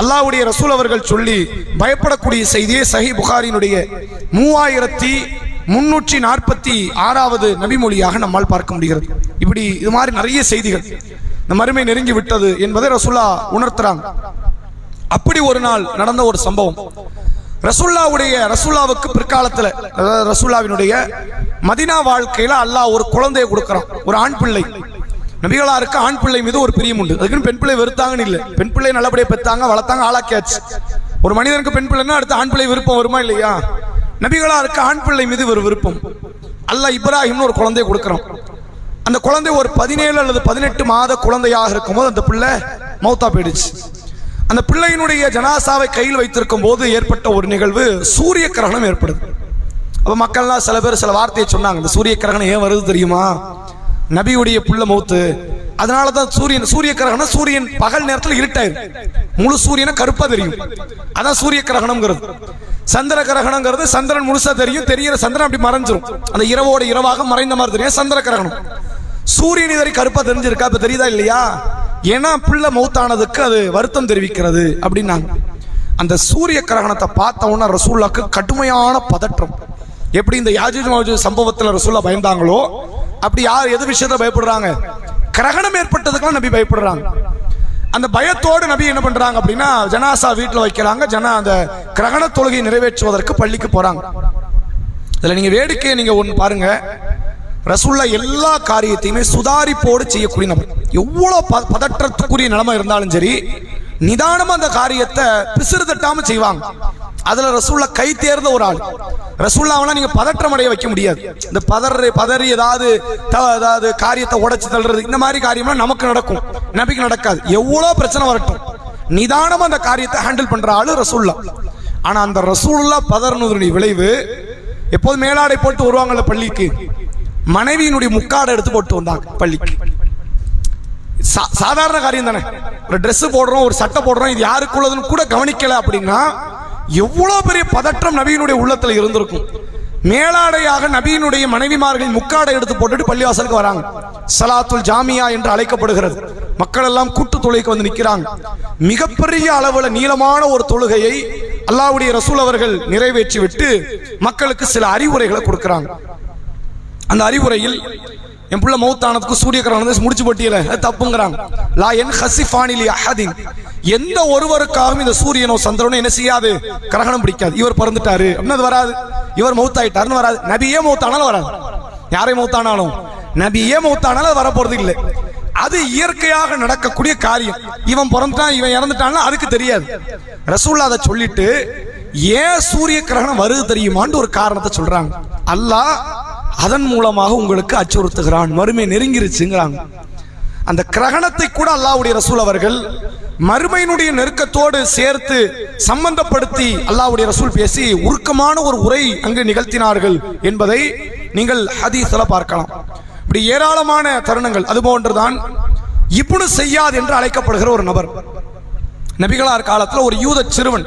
A: அல்லாஹ்வுடைய ரசூல் அவர்கள் சொல்லி பயப்படக்கூடிய செய்தியை சஹீஹ் புகாரியினுடைய 3346வது நபிமொழியாக நம்மால் பார்க்க முடிகிறது. இப்படி இது மாதிரி நிறைய செய்திகள் இந்த மறுமை நெருங்கி விட்டது என்பதை ரசூல்லா உணர்த்துறாங்க. அப்படி ஒரு நாள் நடந்த ஒரு சம்பவம். ரசூல்லாவுக்கு பிற்காலத்துல, ரசூல்லாவினுடைய மதீனா வாழ்க்கையில அல்லாஹ் ஒரு குழந்தையை கொடுக்கிறான், ஒரு ஆண் பிள்ளை. நபிகளாருக்கு ஆண் பிள்ளை மீது ஒரு பிரியம் உண்டு. அதுக்குன்னு பெண் பிள்ளை வெறுத்தாங்கன்னு இல்லை, பெண் பிள்ளை நல்லபடியா பெற்றாங்க, வளர்த்தாங்க, ஆளாக்கியாச்சு. ஒரு மனிதனுக்கு பெண் பிள்ளைன்னா அடுத்து ஆண் பிள்ளை விருப்பம் வருமா இல்லையா? நபிகளாருக்கு ஆண் பிள்ளை மீது ஒரு விருப்பம். அல்லாஹ் இப்ராஹிம்னு ஒரு குழந்தையை கொடுக்குறான். அந்த குழந்தை ஒரு 17 அல்லது 18 மாத குழந்தையாக இருக்கும்போது அந்த பிள்ளை மௌத்தா போயிடுச்சு. அந்த பிள்ளையினுடைய ஜனாசாவை கையில் வைத்திருக்கும் போது ஏற்பட்ட ஒரு நிகழ்வு, சூரிய கிரகணம் ஏற்படுது. அப்போ மக்கள்லாம் சில பேர் சில வார்த்தையை சொன்னாங்க. இந்த சூரிய கிரகணம் ஏன் வருது தெரியுமா? நபியுடைய புள்ள மௌத்து, அதனால தான் சூரிய கிரகணம். சூரியன் பகல் நேரத்தில் இருட்டாயிரும், முழு சூரியனை கருப்பா தெரியும், அதான் சூரிய கிரகணம்ங்கிறது. சந்திர கிரகணங்கிறது சந்திரன் முழுசா தெரியும், தெரியற சந்திரன் அப்படி மறைஞ்சிரும், அந்த இரவோட இரவாக மறைந்த மாதிரி தெரியும் சந்திர கிரகணம். சூரியன் இதுவரை கருப்பா தெரிஞ்சிருக்கா? இப்ப தெரியுதா இல்லையா? ஏன்னா பிள்ளை மௌத்தானதுக்கு அது வருத்தம் தெரிவிக்கிறது அப்படின்னாங்க. அந்த சூரிய கிரகணத்தை பார்த்த உடனே ரசூலுல்லாஹ்க்கு கடுமையான பதற்றம். எப்படி இந்த யாஜூஜ் மாஜூஜ் சம்பவத்தில் ரசூலுல்லாஹ் பயந்தாங்களோ அப்படி யார் எது விஷயத்துல பயப்படுறாங்க? கிரகணம் ஏற்பட்டதுக்கெல்லாம் நபி பயப்படுறாங்க. அந்த பயத்தோடு நபி என்ன பண்றாங்க அப்படின்னா, ஜனாசா வீட்டில் வைக்கிறாங்க. அந்த கிரகண தொழுகையை நிறைவேற்றுவதற்கு பள்ளிக்கு போறாங்க. இதுல நீங்க வேடிக்கையை நீங்க ஒன்று பாருங்க. ரசூலுல்லாஹ் எல்லா காரியத்தையுமே சுதாரிப்போடு செய்யக்கூடிய நபர். எவ்வளவு பதற்றத்துக்குரிய நிலைமை இருந்தாலும் சரி, நிதானமா அந்த காரியத்தை பிசிறு தட்டாம செய்வாங்க. அதுல ரசூலுல்லாஹ் கை தேர்ந்த ஒரு ஆள். ரசூலுல்லாஹ்வை நீங்க பதற்றம் அடைய வைக்க முடியாது. இந்த பதறி ஏதாவது காரியத்தை உடைச்சு தள்ளுறது, இந்த மாதிரி காரியம்லாம் நமக்கு நடக்கும், நபிக்கு நடக்காது. எவ்வளவு பிரச்சனை வரட்டும், நிதானமா அந்த காரியத்தை ஹேண்டில் பண்ற ஆளு ரசூலுல்லாஹ். ஆனா அந்த ரசூலுல்லாஹ் பதறினதுடைய விளைவு, எப்போது மேலாடை போட்டு வருவாங்கல்ல பள்ளிக்கு, மனைவியினுடைய முக்காடை எடுத்து போட்டு வந்தாங்க பள்ளிக்கு. சாதாரண காரியம் தானே, ஒரு ட்ரெஸ் போடுறோம், ஒரு சட்டை போடுறோம், இது யாருக்குள்ளதுன்னு கூட கவனிக்கல அப்படின்னா எவ்வளவு பெரிய பதற்றம் நபியினுடைய உள்ளத்துல இருந்திருக்கும். மேலாடையாக நபியினுடைய மனைவிமார்களின் முக்காடை எடுத்து போட்டுட்டு பள்ளிவாசலுக்கு வராங்க. சலாத்துல் ஜாமியா என்று அழைக்கப்படுகிறது. மக்கள் எல்லாம் கூட்டு தொழுகைக்கு வந்து நிற்கிறாங்க. மிகப்பெரிய அளவுல நீளமான ஒரு தொழுகையை அல்லாஹ்வுடைய ரசூல் அவர்கள் நிறைவேற்றி விட்டு மக்களுக்கு சில அறிவுரைகளை கொடுக்கிறாங்க. அந்த அறிவுரையில், என் புள்ள மௌத்தானதுக்கு சூரிய கிரகணம் முடிச்சு போட்டியல, அது தப்புங்கிறாங்க. லா என் ஹசிஃபானிலி அஹதின், எந்த ஒருவருக்காகவும் இந்த சூரியனோ சந்திரனோ என்ன செய்யாது, கிரகணம் பிடிக்காது. இவர் பிறந்துட்டாரு அப்படின்னு அது வராது, இவர் மௌத்தாயிட்டாருன்னு வராது. நபியே மௌத்தானாலும் வராது, யாரை மௌத்தானாலும், நபியே மௌத்தானாலும் அது வரப்போறது இல்லை. அது இயற்கையாக நடக்கக்கூடிய காரியம். இவன் பிறந்துட்டான் இவன் இறந்துட்டான் அதுக்கு தெரியாது. ரசூலுல்லாஹ் அதை சொல்லிட்டு ஏன் சூரிய கிரகணம் வருது தெரியுமான்னு ஒரு காரணத்தை சொல்றாங்க. அல்லாஹ் அதன் மூலமாக உங்களுக்கு அச்சுறுத்துகிறான், மறுமை நெருங்கிருச்சுங்கிறாங்க. அந்த கிரகணத்தை கூட அல்லாஹ்வுடைய ரசூல் அவர்கள் மறுமையினுடைய நெருக்கத்தோடு சேர்த்து சம்பந்தப்படுத்தி அல்லாஹ்வுடைய ரசூல் பேசி உருக்கமான ஒரு உரை அங்கு நிகழ்த்தினார்கள் என்பதை நீங்கள் ஹதீஸ்ல பார்க்கலாம். இப்படி ஏராளமான தருணங்கள். அதுபோன்றுதான் இப்னு ஸையாத் என்று அழைக்கப்படுகிற ஒரு நபர். நபிகளார் காலத்தில் ஒரு யூத சிறுவன்.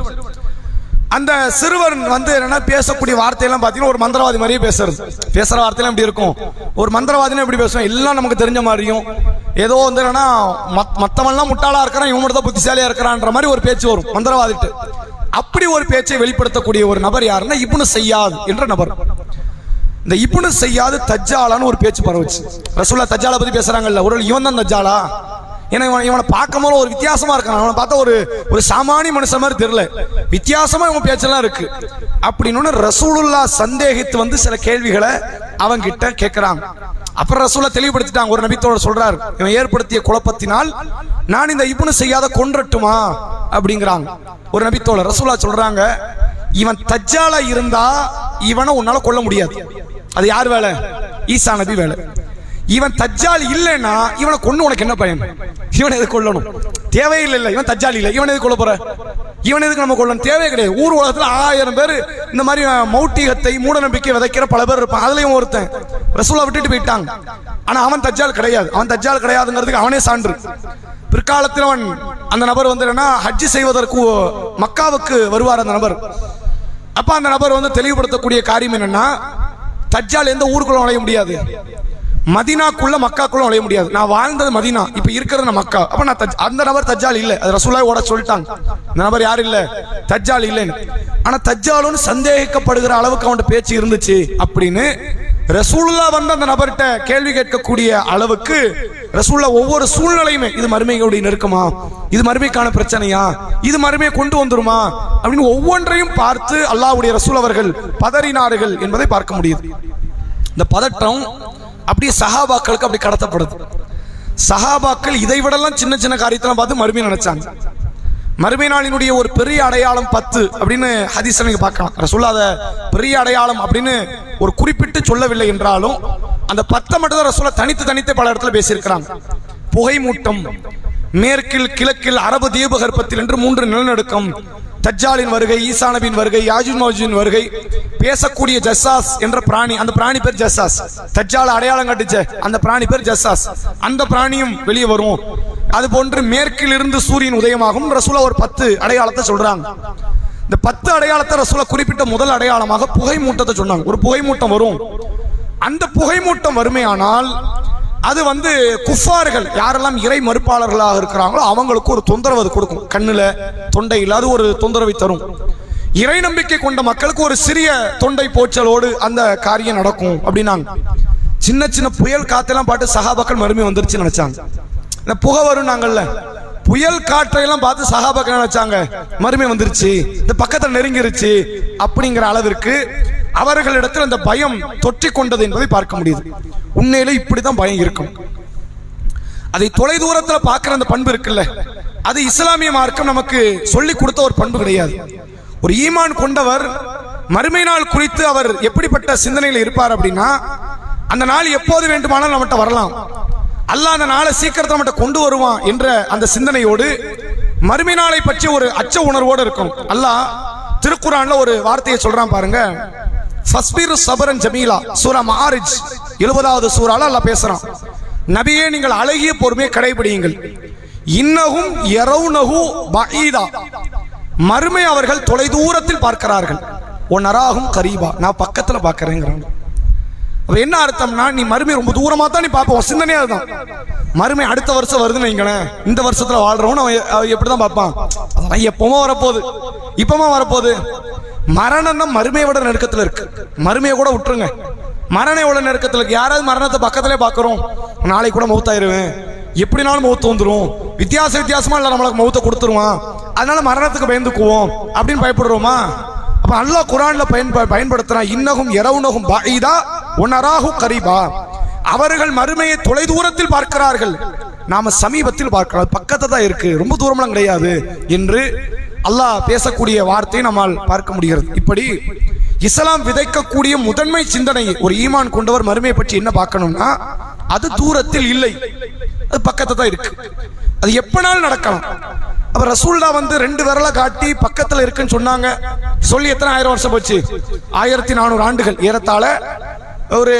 A: அந்த சிறுவன் என்னன்னா பேசக்கூடிய வார்த்தையெல்லாம் பார்த்தீங்கன்னா ஒரு மந்திரவாதி மாதிரியே பேசுற வார்த்தையெல்லாம் எப்படி இருக்கும், ஒரு மந்திரவாதினா எப்படி பேசுவோம், எல்லாம் நமக்கு தெரிஞ்ச மாதிரியும், ஏதோ என்னன்னா மற்றவன்லாம் முட்டாளா இருக்கிறான், இவன் மட்டும் தான் புத்திசாலியா இருக்கிறான்ற மாதிரி ஒரு பேச்சு வரும் மந்திரவாதிட்டு. அப்படி ஒரு பேச்சை வெளிப்படுத்தக்கூடிய ஒரு நபர் யாருன்னா இப்னு ஸையாத் என்ற நபர். இந்த இப்னு ஸையாத் தஜ்ஜாலான்னு ஒரு பேச்சு பரவுச்சு. ரசூலுல்லாஹ் தஜ்ஜாலை பத்தி பேசுறாங்கல்ல, ஒரு இவன் தான் தஜ்ஜாலா, ஏன்னா இவனை பார்க்கும்போது ஒரு வித்தியாசமா இருக்கான், அவனை பார்த்தா ஒரு சாமானிய மனுஷன் மாதிரி தெரியல, வித்தியாசமா இவன் பேச்செல்லாம் இருக்கு அப்படின்னு ரசூலுல்லாஹ் சந்தேகித்து சில கேள்விகளை அவங்க கிட்ட கேட்கிறாங்க. அப்புறம் ரசூலுல்லாஹ் தெளிவுபடுத்திட்டாங்க. ஒரு நபித்தோட சொல்றாரு, இவன் ஏற்படுத்திய குழப்பத்தினால் நான் இந்த இப்னு ஸையாத கொன்றட்டுமா அப்படிங்கிறாங்க. ஒரு நபித்தோட ரசூலுல்லாஹ் சொல்றாங்க, இவன் தஜ்ஜாலா இருந்தா இவனை உன்னால கொல்ல முடியாது, அது யார் வேலை, ஈசா நபி வேலை. இவன் தஜ்ஜால் இல்லைன்னா இவனை கொண்டு உனக்கு என்ன பயன், இவனை எதுக்கு கொல்லணும், தேவையில்லை. இவன் தஜ்ஜால் இல்லை, இவன் எதுக்கு கொல்ல போற, இவன் எதுக்கு நம்ம கொல்லணும், தேவையே கிடையாது. ஊர் உலகத்துல 1000 பேர் இந்த மாதிரி மௌட்டிகத்தை மூட நம்பிக்கை விதைக்கிற பல பேர் இருப்பான், அதுலயும் ஒருத்தன் ரசூலுல்லாஹ் விட்டுட்டு போயிட்டாங்க. ஆனா அவன் தஜ்ஜால் கிடையாது, அவன் தஜ்ஜால் கிடையாதுங்கிறதுக்கு அவனே சான்று. பிற்காலத்தில் அவன் அந்த நபர் என்னன்னா ஹஜ் செய்வதற்கு மக்காவுக்கு வருவார் அந்த நபர். அப்ப அந்த நபர் தெளிவுபடுத்தக்கூடிய காரியம் என்னன்னா, தஜ்ஜால் எந்த ஊருக்குள்ள நுழைய முடியாது, மதீனாக்குள்ள மக்காக்குள்ள நுழைய முடியாது. நான் வாழ்ந்தது மதீனா, இப்ப இருக்கிறது நான் மக்கா. அப்ப நான் அந்த நபர் தஜ்ஜால் இல்ல, அது ரசூலுல்லாஹ் ஓட சொல்லிட்டாங்க, அந்த நபர் யாரு இல்ல, தஜ்ஜால் இல்லைன்னு. ஆனா தஜ்ஜாலுன்னு சந்தேகிக்கப்படுகிற அளவுக்கு அவன் பேச்சு இருந்துச்சு அப்படின்னு ரசூலுல்லாஹ் அந்த நபர்கிட்ட கேள்வி கேட்கக்கூடிய அளவுக்கு ரசூலுல்லாஹ் ஒவ்வொரு சூழ்நிலையுமே, இது மறுமையுடைய நெருக்கமா, இது மறுமைக்கான பிரச்சனையா, இது மறுமையை கொண்டு வந்துருமா அப்படின்னு ஒவ்வொன்றையும் பார்த்து அல்லாஹ்வுடைய ரசூல் அவர்கள் பதறினார்கள் என்பதை பார்க்க முடியுது. இந்த பதற்றம் அப்படியே சஹாபாக்களுக்கு அப்படி கடத்தப்படுது. சஹாபாக்கள் இதை விடலாம் சின்ன சின்ன காரியத்தெல்லாம் பார்த்து மறுமையை நினைச்சாங்க. மறுமை நாளினுடைய ஒரு பெரிய அடையாளம் 10 அப்படின்னு ஹதீஸ்ல நீங்க பார்க்கலாம். ரசூலுல்லாஹ் அதை பெரிய அடையாளம் அப்படின்னு ஒரு குறிப்பிட்டு சொல்லவில்லை என்றாலும் அந்த 10 மட்டும் தான் ரசூலுல்லாஹ் தனித்து பல இடத்துல பேசியிருக்கிறாங்க. புகை மூட்டம், மேற்கில் கிழக்கில் அரபு தீபகற்பத்தில் என்று 3 நிலநடுக்கம், தஜ்ஜாலின் வருகை, ஈசா நபியின் வருகை, யாஜூஜ் மாஜூஜின் வருகை, பேசக்கூடிய ஜஸ்ஸாஸ் என்ற பிராணி, அந்த பிராணி பேர் ஜஸ்ஸாஸ், தஜ்ஜால் அடையாளம் காட்டுச்சே அந்த பிராணி பேர் ஜஸ்ஸாஸ், அந்த பிராணியும் வெளியே வரும். அது போன்று மேற்கில் இருந்து சூரியன் உதயமாகும். ரசூலுல்லாஹ் ஒரு 10 அடையாளத்தை சொல்றாங்க. இந்த 10 அடையாளத்தை ரசூலுல்லாஹ் குறிப்பிட்ட முதல் அடையாளமாக புகை மூட்டத்தை சொன்னாங்க. ஒரு புகை மூட்டம் வரும். அந்த புகை மூட்டம் வறுமையானால் அது குஃபார்கள் யாரெல்லாம் இறை மறுப்பாளர்களாக இருக்கிறாங்களோ அவங்களுக்கு ஒரு தொந்தரவு அது கொடுக்கும். கண்ணுல, தொண்டையில் அது ஒரு தொந்தரவை தரும். இறை நம்பிக்கை கொண்ட மக்களுக்கு ஒரு சிறிய தொண்டை போச்சலோடு அந்த காரியம் நடக்கும் அப்படின்னாங்க. சின்ன சின்ன புயல் காத்தெல்லாம் பார்த்து சஹாபாக்கள் மறுமை வந்துருச்சு நினைச்சாங்க. இந்த புகை வரும் நாங்கள்ல, புயல் காற்றையெல்லாம் பார்த்து சஹாபாக்கள் நினைச்சாங்க மறுமை வந்துருச்சு, இந்த பக்கத்தில் நெருங்கிருச்சு அப்படிங்கிற அளவிற்கு அவர்களிடத்தில் அந்த பயம் தொற்றிக் கொண்டது என்பதை பார்க்க முடியுது. உண்மையிலே இப்படிதான் பயம் இருக்கும். அதை தொலை தூரத்தில் பார்க்கிற அந்த பண்பு இருக்குல்ல, அது இஸ்லாமிய மார்க்கம் நமக்கு சொல்லி கொடுத்த ஒரு பண்பு கிடையாது. ஒரு ஈமான் கொண்டவர் மறுமை நாள் குறித்து அவர் எப்படிப்பட்ட சிந்தனையில் இருப்பார் அப்படின்னா, அந்த நாள் எப்போது வேண்டுமானாலும் நம்மகிட்ட வரலாம், அல்லாஹ் அந்த நாளை சீக்கிரத்தை நம்மகிட்ட கொண்டு வருவான் என்ற அந்த சிந்தனையோடு மறுமை நாளை பற்றி ஒரு அச்ச உணர்வோடு இருக்கும். அல்லாஹ் திருக்குர்ஆன்ல ஒரு வார்த்தையை சொல்றான் பாருங்க, ஃபஸ்பிரு சபரன் ஜமீலா, சூரா மாரிஜ் 70வது சூறால அல்லாஹ் பேசுறான், நபியே நீங்கள் அழகிய பொறுமையை கடைபிடியுங்கள், இன்னஹும் யரவுனஹு பஈதா, மறுமை அவர்கள் தொலை தூரத்தில் பார்க்கிறார்கள், ஒனராகும் கரீபா, நான் பக்கத்துல பார்க்கறேங்கிறான். அப்ப என்ன அர்த்தம்னா, நீ மறுமை ரொம்ப தூரமா தான் நீ பார்ப்ப, சிந்தனையா அதுதான். மறுமை அடுத்த வருஷம் வருதுன்னு வைங்களேன், இந்த வருஷத்துல வாழ்றவன் அவன் எப்படிதான் பார்ப்பான், அதெல்லாம் எப்பவுமே வரப்போகுது, இப்பமா வரப்போகுது. மரணம் தான் மறுமையை விட நெருக்கத்தில் இருக்கு. மறுமையை கூட விட்டுருங்க, மரணம் எவ்வளவு நெருக்கத்தில் இருக்கு. யாராவது மரணத்தை பக்கத்திலே பார்க்கிறோம், நாளைக்கு கூட மௌத்தாயிருவேன், எப்படினாலும் மௌத்து வந்துடும், வித்தியாசமா இல்லை நம்மளுக்கு மௌத்தை கொடுத்துருவான், அதனால மரணத்துக்கு பயந்துக்குவோம் அப்படின்னு பயப்படுறோமா? அப்ப அல்லாஹ் குர்ஆன்ல பயன்படுத்துறான், இன்னஹும் யரவுனஹும் பஈதா ஒனராஹு கரீபா, அவர்கள் மறுமையை தொலை தூரத்தில் பார்க்கிறார்கள், நாம சமீபத்தில் பார்க்கிறோம், பக்கத்துல தான் இருக்கு, ரொம்ப தூரம்லாம் கிடையாது என்று அல்லாஹ் பேசக்கூடிய வார்த்தையை நம்மால் பார்க்க முடிகிறது. இப்படி இஸ்லாம் விதைக்கக்கூடிய முதன்மை சிந்தனை, ஒரு ஈமான் கொண்டவர் மறுமையை பற்றி என்ன பார்க்கணும்னா, அது தூரத்தில் இல்லை, அது பக்கத்துல தான் இருக்கு, அது எப்பனாலும் நடக்கலாம். அப்ப ரசூலுல்லாஹ் 2 விரலை காட்டி பக்கத்துல இருக்குன்னு சொன்னாங்க. சொல்லி எத்தனை ஆயிரம் வருஷம் போச்சு? 1400 ஆண்டுகள், ஏறத்தாழ ஒரு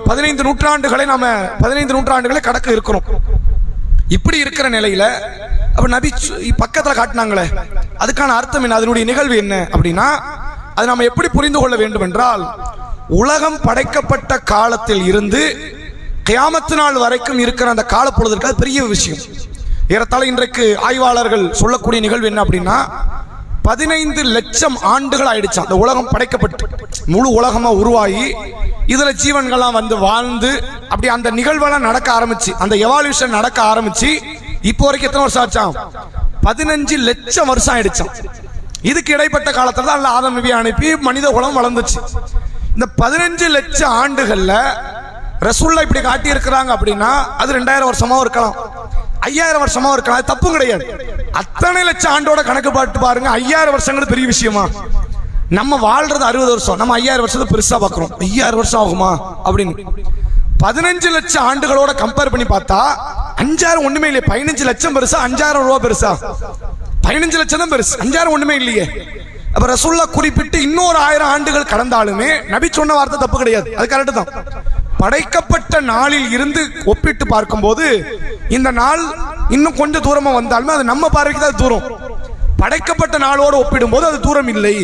A: 15 நூற்றாண்டுகளை நாம 15 நூற்றாண்டுகளை கடக்க இருக்கிறோம். இப்படி இருக்கிற நிலையில அப்ப நபி பக்கத்துல காட்டினாங்களே, அதுக்கான அர்த்தம் என்ன, அதனுடைய நிகழ்வு என்ன அப்படின்னா, அதை நாம எப்படி புரிந்து கொள்ள வேண்டும் என்றால், உலகம் படைக்கப்பட்ட காலத்தில் இருந்து கியாமத்து நாள் வரைக்கும் இருக்கிற அந்த கால பொழுதுக்கு அது பெரிய விஷயம். ஏறத்தாழ இன்றைக்கு ஆய்வாளர்கள் சொல்லக்கூடிய நிகழ்வு என்ன அப்படின்னா, 15 லட்சம் ஆண்டுகள் ஆயிடுச்சு அந்த உலகம் படைக்கப்பட்டு, முழு உலகமா உருவாகி இதுல ஜீவன்கள்லாம் வாழ்ந்து அப்படி அந்த நிகழ்வெல்லாம் நடக்க ஆரம்பிச்சு, அந்த எவால்யூஷன் நடக்க ஆரம்பிச்சு இப்போ வரைக்கும் எத்தனை வருஷம் ஆச்சாம்? 15 லட்சம் வருஷம் ஆயிடுச்சாம். இதுக்கு இடைப்பட்ட காலத்துல தான் அல்லாஹ் ஆதம் நபியை அனுப்பி மனித குலம் வளர்ந்துச்சு. இந்த 15 லட்சம் ஆண்டுகள்ல ரசூலுல்லாஹ் இப்படி காட்டி இருக்கிறாங்க அப்படின்னா, அது 2000 வருஷமாவும் இருக்கலாம், 5000 வருஷமாவும் இருக்கலாம், அது தப்பும் கிடையாது. அத்தனை லட்சம் ஆண்டோட கணக்கு பாட்டு பாருங்க, 5000 வருஷங்கிறது பெரிய விஷயமா? நம்ம வாழ்றது 60 வருஷம், நம்ம 5000 வருஷத்தை பெருசா பாக்குறோம், 5000 வருஷம் ஆகுமா அப்படின்னு. 15 லட்சம் ஆண்டுகளோட கம்பேர் பண்ணி பார்த்தா 5000 ஒண்ணுமே இல்லையே. 15 லட்சம் பெருசா, 5000 ரூபாய் பெருசா? 15 லட்சம் தான் பெருசு, 5000 ஒண்ணுமே இல்லையே. அப்ப ரசூலுல்லாஹ் குறிப்பிட்டு இன்னொரு 1000 ஆண்டுகள் கடந்தாலுமே நபி சொன்ன வார்த்தை தப்பு கிடையாது, அது கரெக்ட் தான். படைக்கப்பட்ட நாளில் இருந்து ஒப்பிட்டு பார்க்கும்போது இந்த நாள் இன்னும் கொஞ்சம் தூரமா வந்தாலுமே அது நம்ம பார்வைக்கு தான் தூரம். படைக்கப்பட்ட நாளோடு ஒப்பிடும் போது அது தூரம் இல்லை,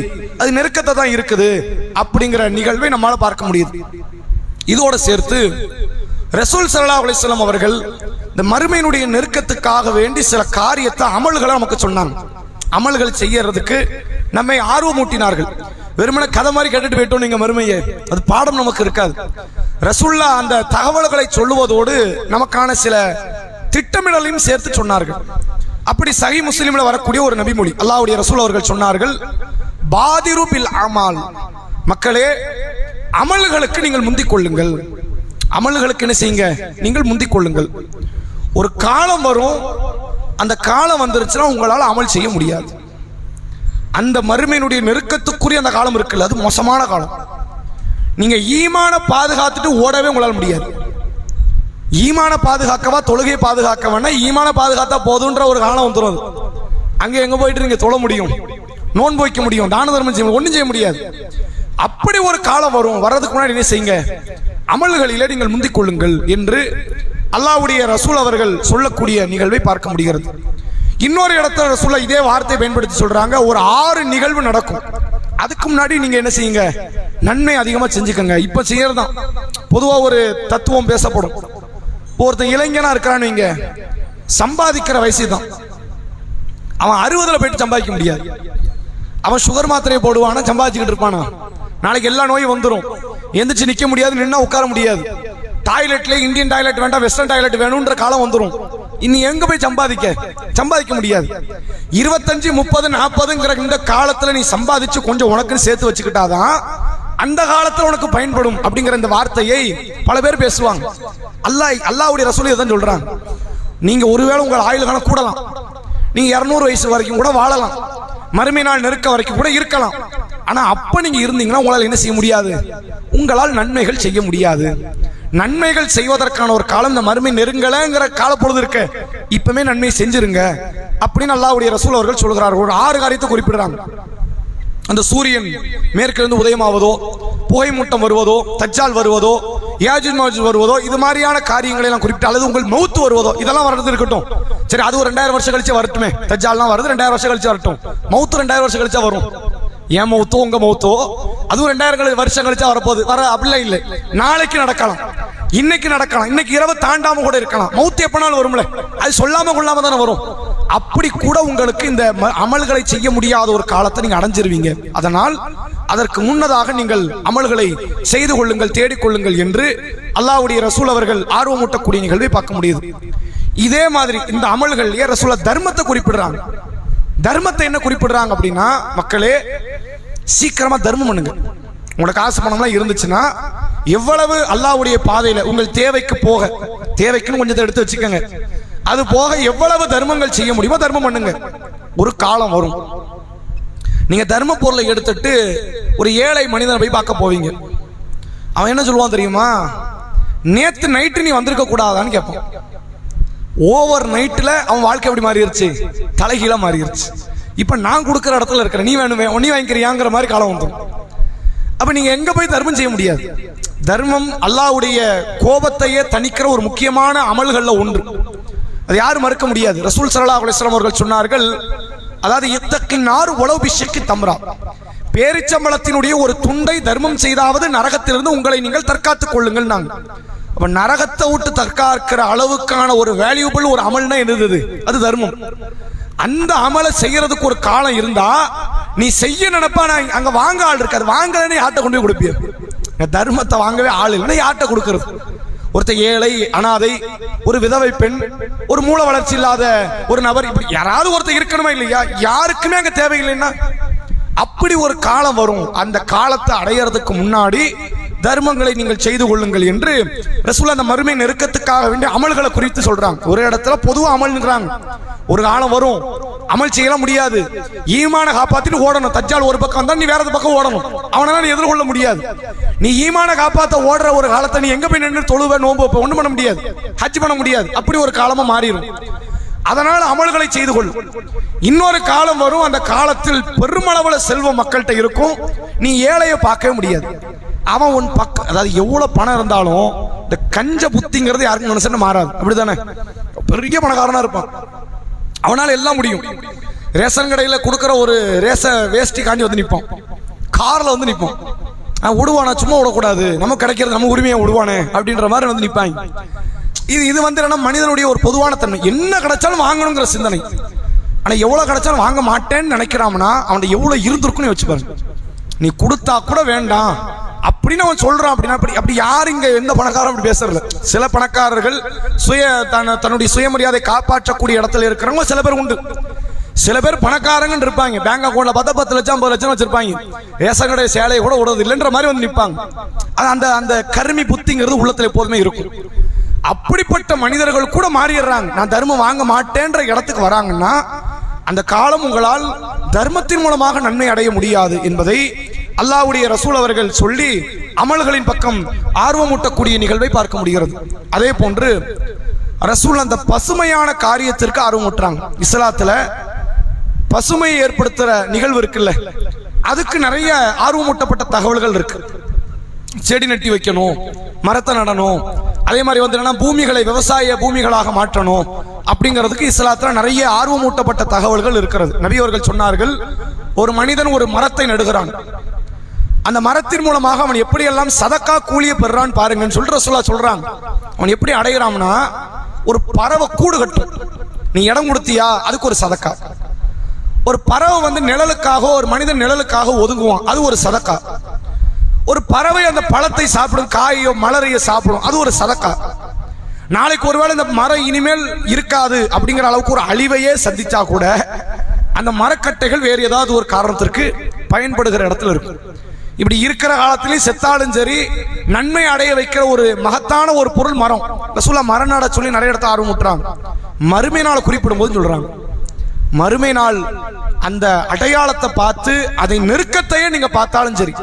A: அது நெருக்கத்தை தான் இருக்குது அப்படிங்கிற நிகழ்வை நம்மளால பார்க்க முடியுது. இதோட சேர்த்து ரசூல் ஸல்லல்லாஹு அலைஹி வஸல்லம் அவர்கள் இந்த மறுமையினுடைய நெருக்கத்துக்காக வேண்டி சில காரியத்தை, அமல்களை நமக்கு சொன்னாங்க. அமல்கள் செய்யறதுக்கு நம்மை ஆர்வமூட்டினார்கள். வெறுமனே கதை மாதிரி கேட்டுட்டு போயிட்டோம் நீங்க மறுமையை, அது பாடம் நமக்கு இருக்காது. ரசூலுல்லாஹ் அந்த தகவல்களை சொல்லுவதோடு நமக்கான சில திட்டமிடலையும் சேர்த்து சொன்னார்கள். அப்படி சஹீஹ் முஸ்லிம்ல வரக்கூடிய ஒரு நபிமொழி, அல்லாஹ்வுடைய ரசூல் அவர்கள் சொன்னார்கள், பாதிரு பில் அமால், மக்களே அமல்களுக்கு நீங்கள் முந்திக் கொள்ளுங்கள். அமல்களுக்கு என்ன செய்யுங்க? நீங்கள் முந்திக் கொள்ளுங்கள். ஒரு காலம் வரும், அந்த காலம் வந்துருச்சுன்னா உங்களால் அமல் செய்ய முடியாது. அந்த மறுமையினுடைய நெருக்கத்துக்குரிய அந்த காலம் இருக்குல்ல, அது மோசமான காலம். நீங்க ஈமான பாதுகாத்துட்டு ஓடவே உங்களால் முடியாது. ஈமான பாதுகாக்கவா தொழுகையை பாதுகாக்க வேண்டாம், ஈமான பாதுகாத்தா போதுன்ற ஒரு காலம் வந்துடும். அங்கே எங்க போயிட்டு நீங்க தொழ முடியும், நோன்பு வைக்க முடியும், தான தர்மம் செய்ய ஒன்றும் செய்ய முடியாது. அப்படி ஒரு காலம் வரும். வர்றதுக்கு முன்னாடி என்ன செய்யுங்க, அமல்களிலே நீங்கள் முந்திக் கொள்ளுங்கள் என்று அல்லாஹ்வுடைய ரசூல் அவர்கள் சொல்லக்கூடிய நிகழ்வை பார்க்க முடிகிறது. இன்னொரு இடத்துல ரசூல் இதே வார்த்தை பயன்படுத்தி சொல்றாங்க, ஒரு 6 நிகழ்வு நடக்கும். அதுக்கு முன்னாடி நீங்க என்ன செய்யுங்க, நன்மை அதிகமா செஞ்சுக்கங்க. இப்ப செய்யறதுதான் பொதுவா ஒரு தத்துவம் பேசப்படும். ஒருத்தன் இளைஞனா இருக்கிறான்னு வைங்க, சம்பாதிக்கிற வயசு தான். அவன் 60ல போயிட்டு சம்பாதிக்க முடியாது. அவன் சுகர் மாத்திரையை போடுவானா, சம்பாதிச்சுக்கிட்டு இருப்பானா, நாளைக்கு எல்லா நோயும் வந்துடும். எந்திரிச்சு நிக்க முடியாது, நின்னா உட்கார முடியாது. டாய்லெட்ல இந்தியன் டாய்லெட் வேண்டாம், வெஸ்டர்ன் டாய்லெட் வேணும்ன்ற காலம் வந்துடும். இனி எங்க போய் சம்பாதிக்க முடியாது. 25, 30, 40ங்கிற இந்த காலத்துல நீ சம்பாதிச்சு கொஞ்சம் உனக்குன்னு சேர்த்து வச்சுக்கிட்டாதான் அந்த காலத்துல உனக்கு பயன்படும் அப்படிங்கிற இந்த வார்த்தையை பல பேர் பேசுவாங்க. அல்லாஹ்வுடைய ரசூல் இதான் சொல்றாங்க. நீங்க ஒருவேளை உங்கள் ஆயுள் காலம் கூடலாம், நீங்க 200 வயசு வரைக்கும் கூட வாழலாம், மறுமை நாள் நெருக்க வரைக்கும் கூட இருக்கலாம். ஆனா அப்ப நீங்க இருந்தீங்கன்னா உங்களால் என்ன செய்ய முடியாது, உங்களால் நன்மைகள் செய்ய முடியாது. நன்மைகள் செய்வதற்கான ஒரு காலம் இந்த மறுமை நெருங்கலங்கிற கால பொழுது இருக்க, இப்பவுமே நன்மை செஞ்சிருங்க அப்படின்னு அல்லாஹ்வுடைய ரசூல் அவர்கள் சொல்கிறார்கள். ஒரு 6 காரியத்தை குறிப்பிடுறாங்க. அந்த சூரியன் மேற்கிலிருந்து உதயமாவதோ, புகை மூட்டம் வருவதோ, தஜ்ஜால் வருவதோ, யாஜூஜ் மாஜூஜ் வருவதோ, இது மாதிரியான காரியங்களை எல்லாம் குறிப்பிட்டு, அல்லது உங்கள் மௌத் வருவதோ, இதெல்லாம் வரது இருக்கட்டும். சரி, அது ஒரு 2000 வருஷம் கழிச்சு வரட்டுமே. தஜ்ஜால்லாம் வருது 2000 வருஷம் கழிச்சு வரட்டும். மௌத் 2000 வருஷம் கழிச்சா வரும். என் மௌத்தோ உங்க மௌத்தோ அதுவும் 2000 வருஷம் கழிச்சா வரப்போகுது. அப்படிலாம் இல்லை, நாளைக்கு நடக்கலாம், இன்னைக்கு நடக்கலாம், இன்னைக்கு இரவு தாண்டாம கூட இருக்கலாம். மௌத் எப்பனாலும் வரும்ல, அது சொல்லாம கொள்ளாம தானே வரும். அப்படி கூட உங்களுக்கு இந்த அமல்களை செய்ய முடியாத ஒரு காலத்தை நீங்க அடைஞ்சிருவீங்க. அதனால் அதற்கு முன்னதாக நீங்கள் அமல்களை செய்து கொள்ளுங்கள், தேடிக்கொள்ளுங்கள் என்று அல்லாஹ்வுடைய ரசூல் அவர்கள் ஆர்வமூட்டக்கூடிய நிகழ்வை பார்க்க முடியுது. இதே மாதிரி இந்த அமல்கள் ரசூல் தர்மத்தை குறிப்பிடுறாங்க. தர்மத்தை என்ன குறிப்பிடுறாங்க அப்படின்னா, மக்களே சீக்கிரமா தர்மம் பண்ணுங்க. உங்களுக்கு காசு பணம்லாம் இருந்துச்சுன்னா எவ்வளவு அல்லாஹ்வுடைய பாதையில உங்கள் தேவைக்கு போக, தேவைக்குன்னு கொஞ்சத்தை எடுத்து வச்சுக்கோங்க, அது போக எவ்வளவு தர்மங்கள் செய்ய முடியுமோ தர்மம் பண்ணுங்க. ஒரு காலம் வரும், நீங்க தர்ம பொருளை எடுத்துட்டு ஒரு ஏழை மனிதனை போய் பார்க்க போவீங்க. அவன் என்ன சொல்லுவான் தெரியுமா, நேத்து நைட்டு நீ வந்திருக்க கூடாதான்னு கேட்பான். ஓவர் நைட்ல அவன் வாழ்க்கை எப்படி மாறிடுச்சு, தலைகீழா மாறிடுச்சு. இப்ப நான் கொடுக்குற இடத்துல இருக்கிற நீ வேணுமே, நீ வாங்கிக்கிறியாங்கிற மாதிரி காலம் வந்துடும். அப்ப நீங்க எங்க போய் தர்மம் செய்ய முடியாது. தர்மம் அல்லாஹ்வுடைய கோபத்தையே தணிக்கிற ஒரு முக்கியமான அமல்கள்ல ஒன்று. அது யாரும் மறுக்க முடியாது. ரசூல் ஸல்லல்லாஹு அலைஹி வஸல்லம் அவர்கள் சொன்னார்கள், அதாவது இத்தக்கின்னார் உலவு பிஷக்கி தம்ரா, பேரிச்சம்பளத்தினுடைய ஒரு துண்டை தர்மம் செய்தாவது நரகத்திலிருந்து உங்களை நீங்கள் தற்காத்துக் கொள்ளுங்கள். நாங்க அப்ப நரகத்தை விட்டு தற்காக்கிற அளவுக்கான ஒரு வேல்யூபிள் ஒரு அமல்னா என்னது, அது தர்மம். அந்த அமலை செய்யறதுக்கு ஒரு காலம் இருந்தா நீ செய்ய நினைப்பா, நான் அங்க வாங்க ஆள் இருக்காது, வாங்கலன்னு யார்ட்ட கொண்டு போய் கொடுப்பீங்க. தர்மத்தை வாங்கவே ஆள் இல்லைன்னா யார்ட்ட கொடுக்கறது? ஒருத்தர் ஏழை, அனாதை, ஒரு விதவை பெண், ஒரு மூல வளர்ச்சி இல்லாத ஒரு நபர், இப்படி யாராவது ஒருத்தர் இருக்கணுமா இல்லையா? யாருக்குமே அங்க தேவையில்லைன்னா அப்படி ஒரு காலம் வரும். அந்த காலத்தை அடையறதுக்கு முன்னாடி தர்மங்களை நீங்கள் செய்து கொள்ளுங்கள் என்று ரசூல் அந்த மறுமை நெருக்கத்துக்காக வேண்டிய அமல்களை குறித்து சொல்றாங்க. ஒரு இடத்துல பொதுவா அமல்ங்கிறாங்க. ஒரு காலம் வரும் அமல் செய்யலாம் முடியாது, ஈமான காப்பாத்திட்டு ஓடணும். தஜ்ஜால் ஒரு பக்கம் வந்தா நீ வேற பக்கம் ஓடணும், அவனால நீ எதிர்கொள்ள முடியாது. நீ ஈமான காப்பாத்த ஓடுற ஒரு காலத்தை நீ எங்க போய் நின்று தொழுவ, நோம்பு ஒண்ணும் பண்ண முடியாது, ஹஜ் பண்ண முடியாது. அப்படி ஒரு காலமா மாறிடும். அதனால அமல்களை செய்து கொள். இன்னொரு காலம் வரும், அந்த காலத்தில் பெருமளவுல செல்வம் மக்கள்கிட்ட இருக்கும், நீ ஏழையை பார்க்கவே முடியாது. அவன் உன் பக்கம், அதாவது எவ்வளவு பணம் இருந்தாலும் இந்த கஞ்ச புத்திங்கிறது யாருக்கும் மனசுன்னு மாறாது. அப்படித்தானே? பெரிய பணக்காரனா இருப்பான், அவனால எல்லாம் முடியும். ரேஷன் கடையில் கொடுக்குற ஒரு வேஷ்டி காண்டி வந்து நிற்பான், கார்ல வந்து நிற்பான். விடுவானா, சும்மா விடக்கூடாது, நமக்கு கிடைக்கிறது நம்ம உரிமையை விடுவானே அப்படின்ற மாதிரி வந்து நிற்பாங்க. இது வந்து என்ன, மனிதனுடைய ஒரு பொதுவான தன்மை. என்ன கிடைச்சாலும் வாங்கணுங்கிற சிந்தனை. ஆனா எவ்வளவு கிடைச்சாலும் வாங்க மாட்டேன்னு நினைக்கிறான்னா அவன் எவ்வளவு இருந்திருக்குன்னு வச்சு பாருங்க. நீ கொடுத்தா கூட வேண்டாம் அப்படின்னு அவன் சொல்றான். அப்படின்னா அப்படி யாரு இங்க எந்த பணக்காரன் அப்படி பேசுறல. சில பணக்காரர்கள் தன்னுடைய சுயமரியாதை காப்பாற்றக்கூடிய இடத்துல இருக்கிறவங்க சில பேர் உண்டு. சில பேர் பணக்காரங்க இருப்பாங்க, பேங்க் அக்கௌண்ட்ல பார்த்தா 10 லட்சம் 50 லட்சம் வச்சிருப்பாங்க, ரேஷன் கடை சேலையை கூட விடுறது இல்லைன்ற மாதிரி வந்து நிற்பாங்க. அந்த அந்த கருமி புத்திங்கிறது உள்ளத்துல எப்போதுமே இருக்கும். அப்படிப்பட்ட மனிதர்கள் கூட மாறிடுறாங்க. நான் தர்மம் வாங்க மாட்டேன்ற இடத்துக்கு வராங்கன்னா அந்த காலம் உங்களால் தர்மத்தின் மூலமாக நன்மை அடைய முடியாது என்பதை அல்லாஹ்வுடைய ரசூல் அவர்கள் சொல்லி அமல்களின் பக்கம் ஆர்வமூட்டக்கூடிய நிகழ்வை பார்க்க முடிகிறது. அதே போன்று ரசூல் அந்த பசுமையான காரியத்திற்கு ஆர்வமூட்டுறாங்க. இஸ்லாத்துல பசுமையை ஏற்படுத்துற நிகழ்வு இருக்குல்ல, அதுக்கு நிறைய ஆர்வமூட்டப்பட்ட தகவல்கள் இருக்கு. செடி நட்டி வைக்கணும், மரத்தை நடணும், அதே மாதிரி வந்து பூமிகளை விவசாய பூமிகளாக மாற்றணும் அப்படிங்கிறதுக்கு இஸ்லாத்துல நிறைய ஆர்வமூட்டப்பட்ட தகவல்கள் இருக்கிறது. நபி அவர்கள் சொன்னார்கள், ஒரு மனிதன் ஒரு மரத்தை நடுகிறான், அந்த மரத்தின் மூலமாக அவன் எப்படியெல்லாம் சதக்கா கூலியை பெறான்னு பாருங்கன்னு சொல்லிட்டு ரசூலுல்லாஹ் சொல்றாங்க. அவன் எப்படி அடைகிறான்னா, ஒரு பறவை கூடு கட்டும், நீ இடம் கொடுத்தியா அதுக்கு ஒரு சதக்கா. ஒரு பறவை வந்து நிழலுக்காக, ஒரு மனிதன் நிழலுக்காக ஒதுங்குவான், அது ஒரு சதக்கா. ஒரு பறவை அந்த பழத்தை சாப்பிடும், காயோ மலரையோ சாப்பிடும், அது ஒரு சதக்கா. நாளைக்கு ஒருவேளை இந்த மரம் இனிமேல் இருக்காது அப்படிங்கிற அளவுக்கு ஒரு அழிவையே சந்திச்சா கூட அந்த மரக்கட்டைகள் வேறு ஏதாவது ஒரு காரணத்திற்கு பயன்படுகிற இடத்துல இருக்கும். இப்படி இருக்கிற காலத்திலையும் செத்தாலும் சரி நன்மை அடைய வைக்கிற ஒரு மகத்தான ஒரு பொருள் மரம். ரசூலுல்லாஹ் மரம் நட சொல்லி நிறைய இடத்த ஆர்வமுட்டுறாங்க. மறுமை நாள் குறிப்பிடும் போது சொல்றாங்க, மறுமை நாள் அந்த அடையாளத்தை பார்த்து அதை நெருக்கத்தையே நீங்க பார்த்தாலும் சரி,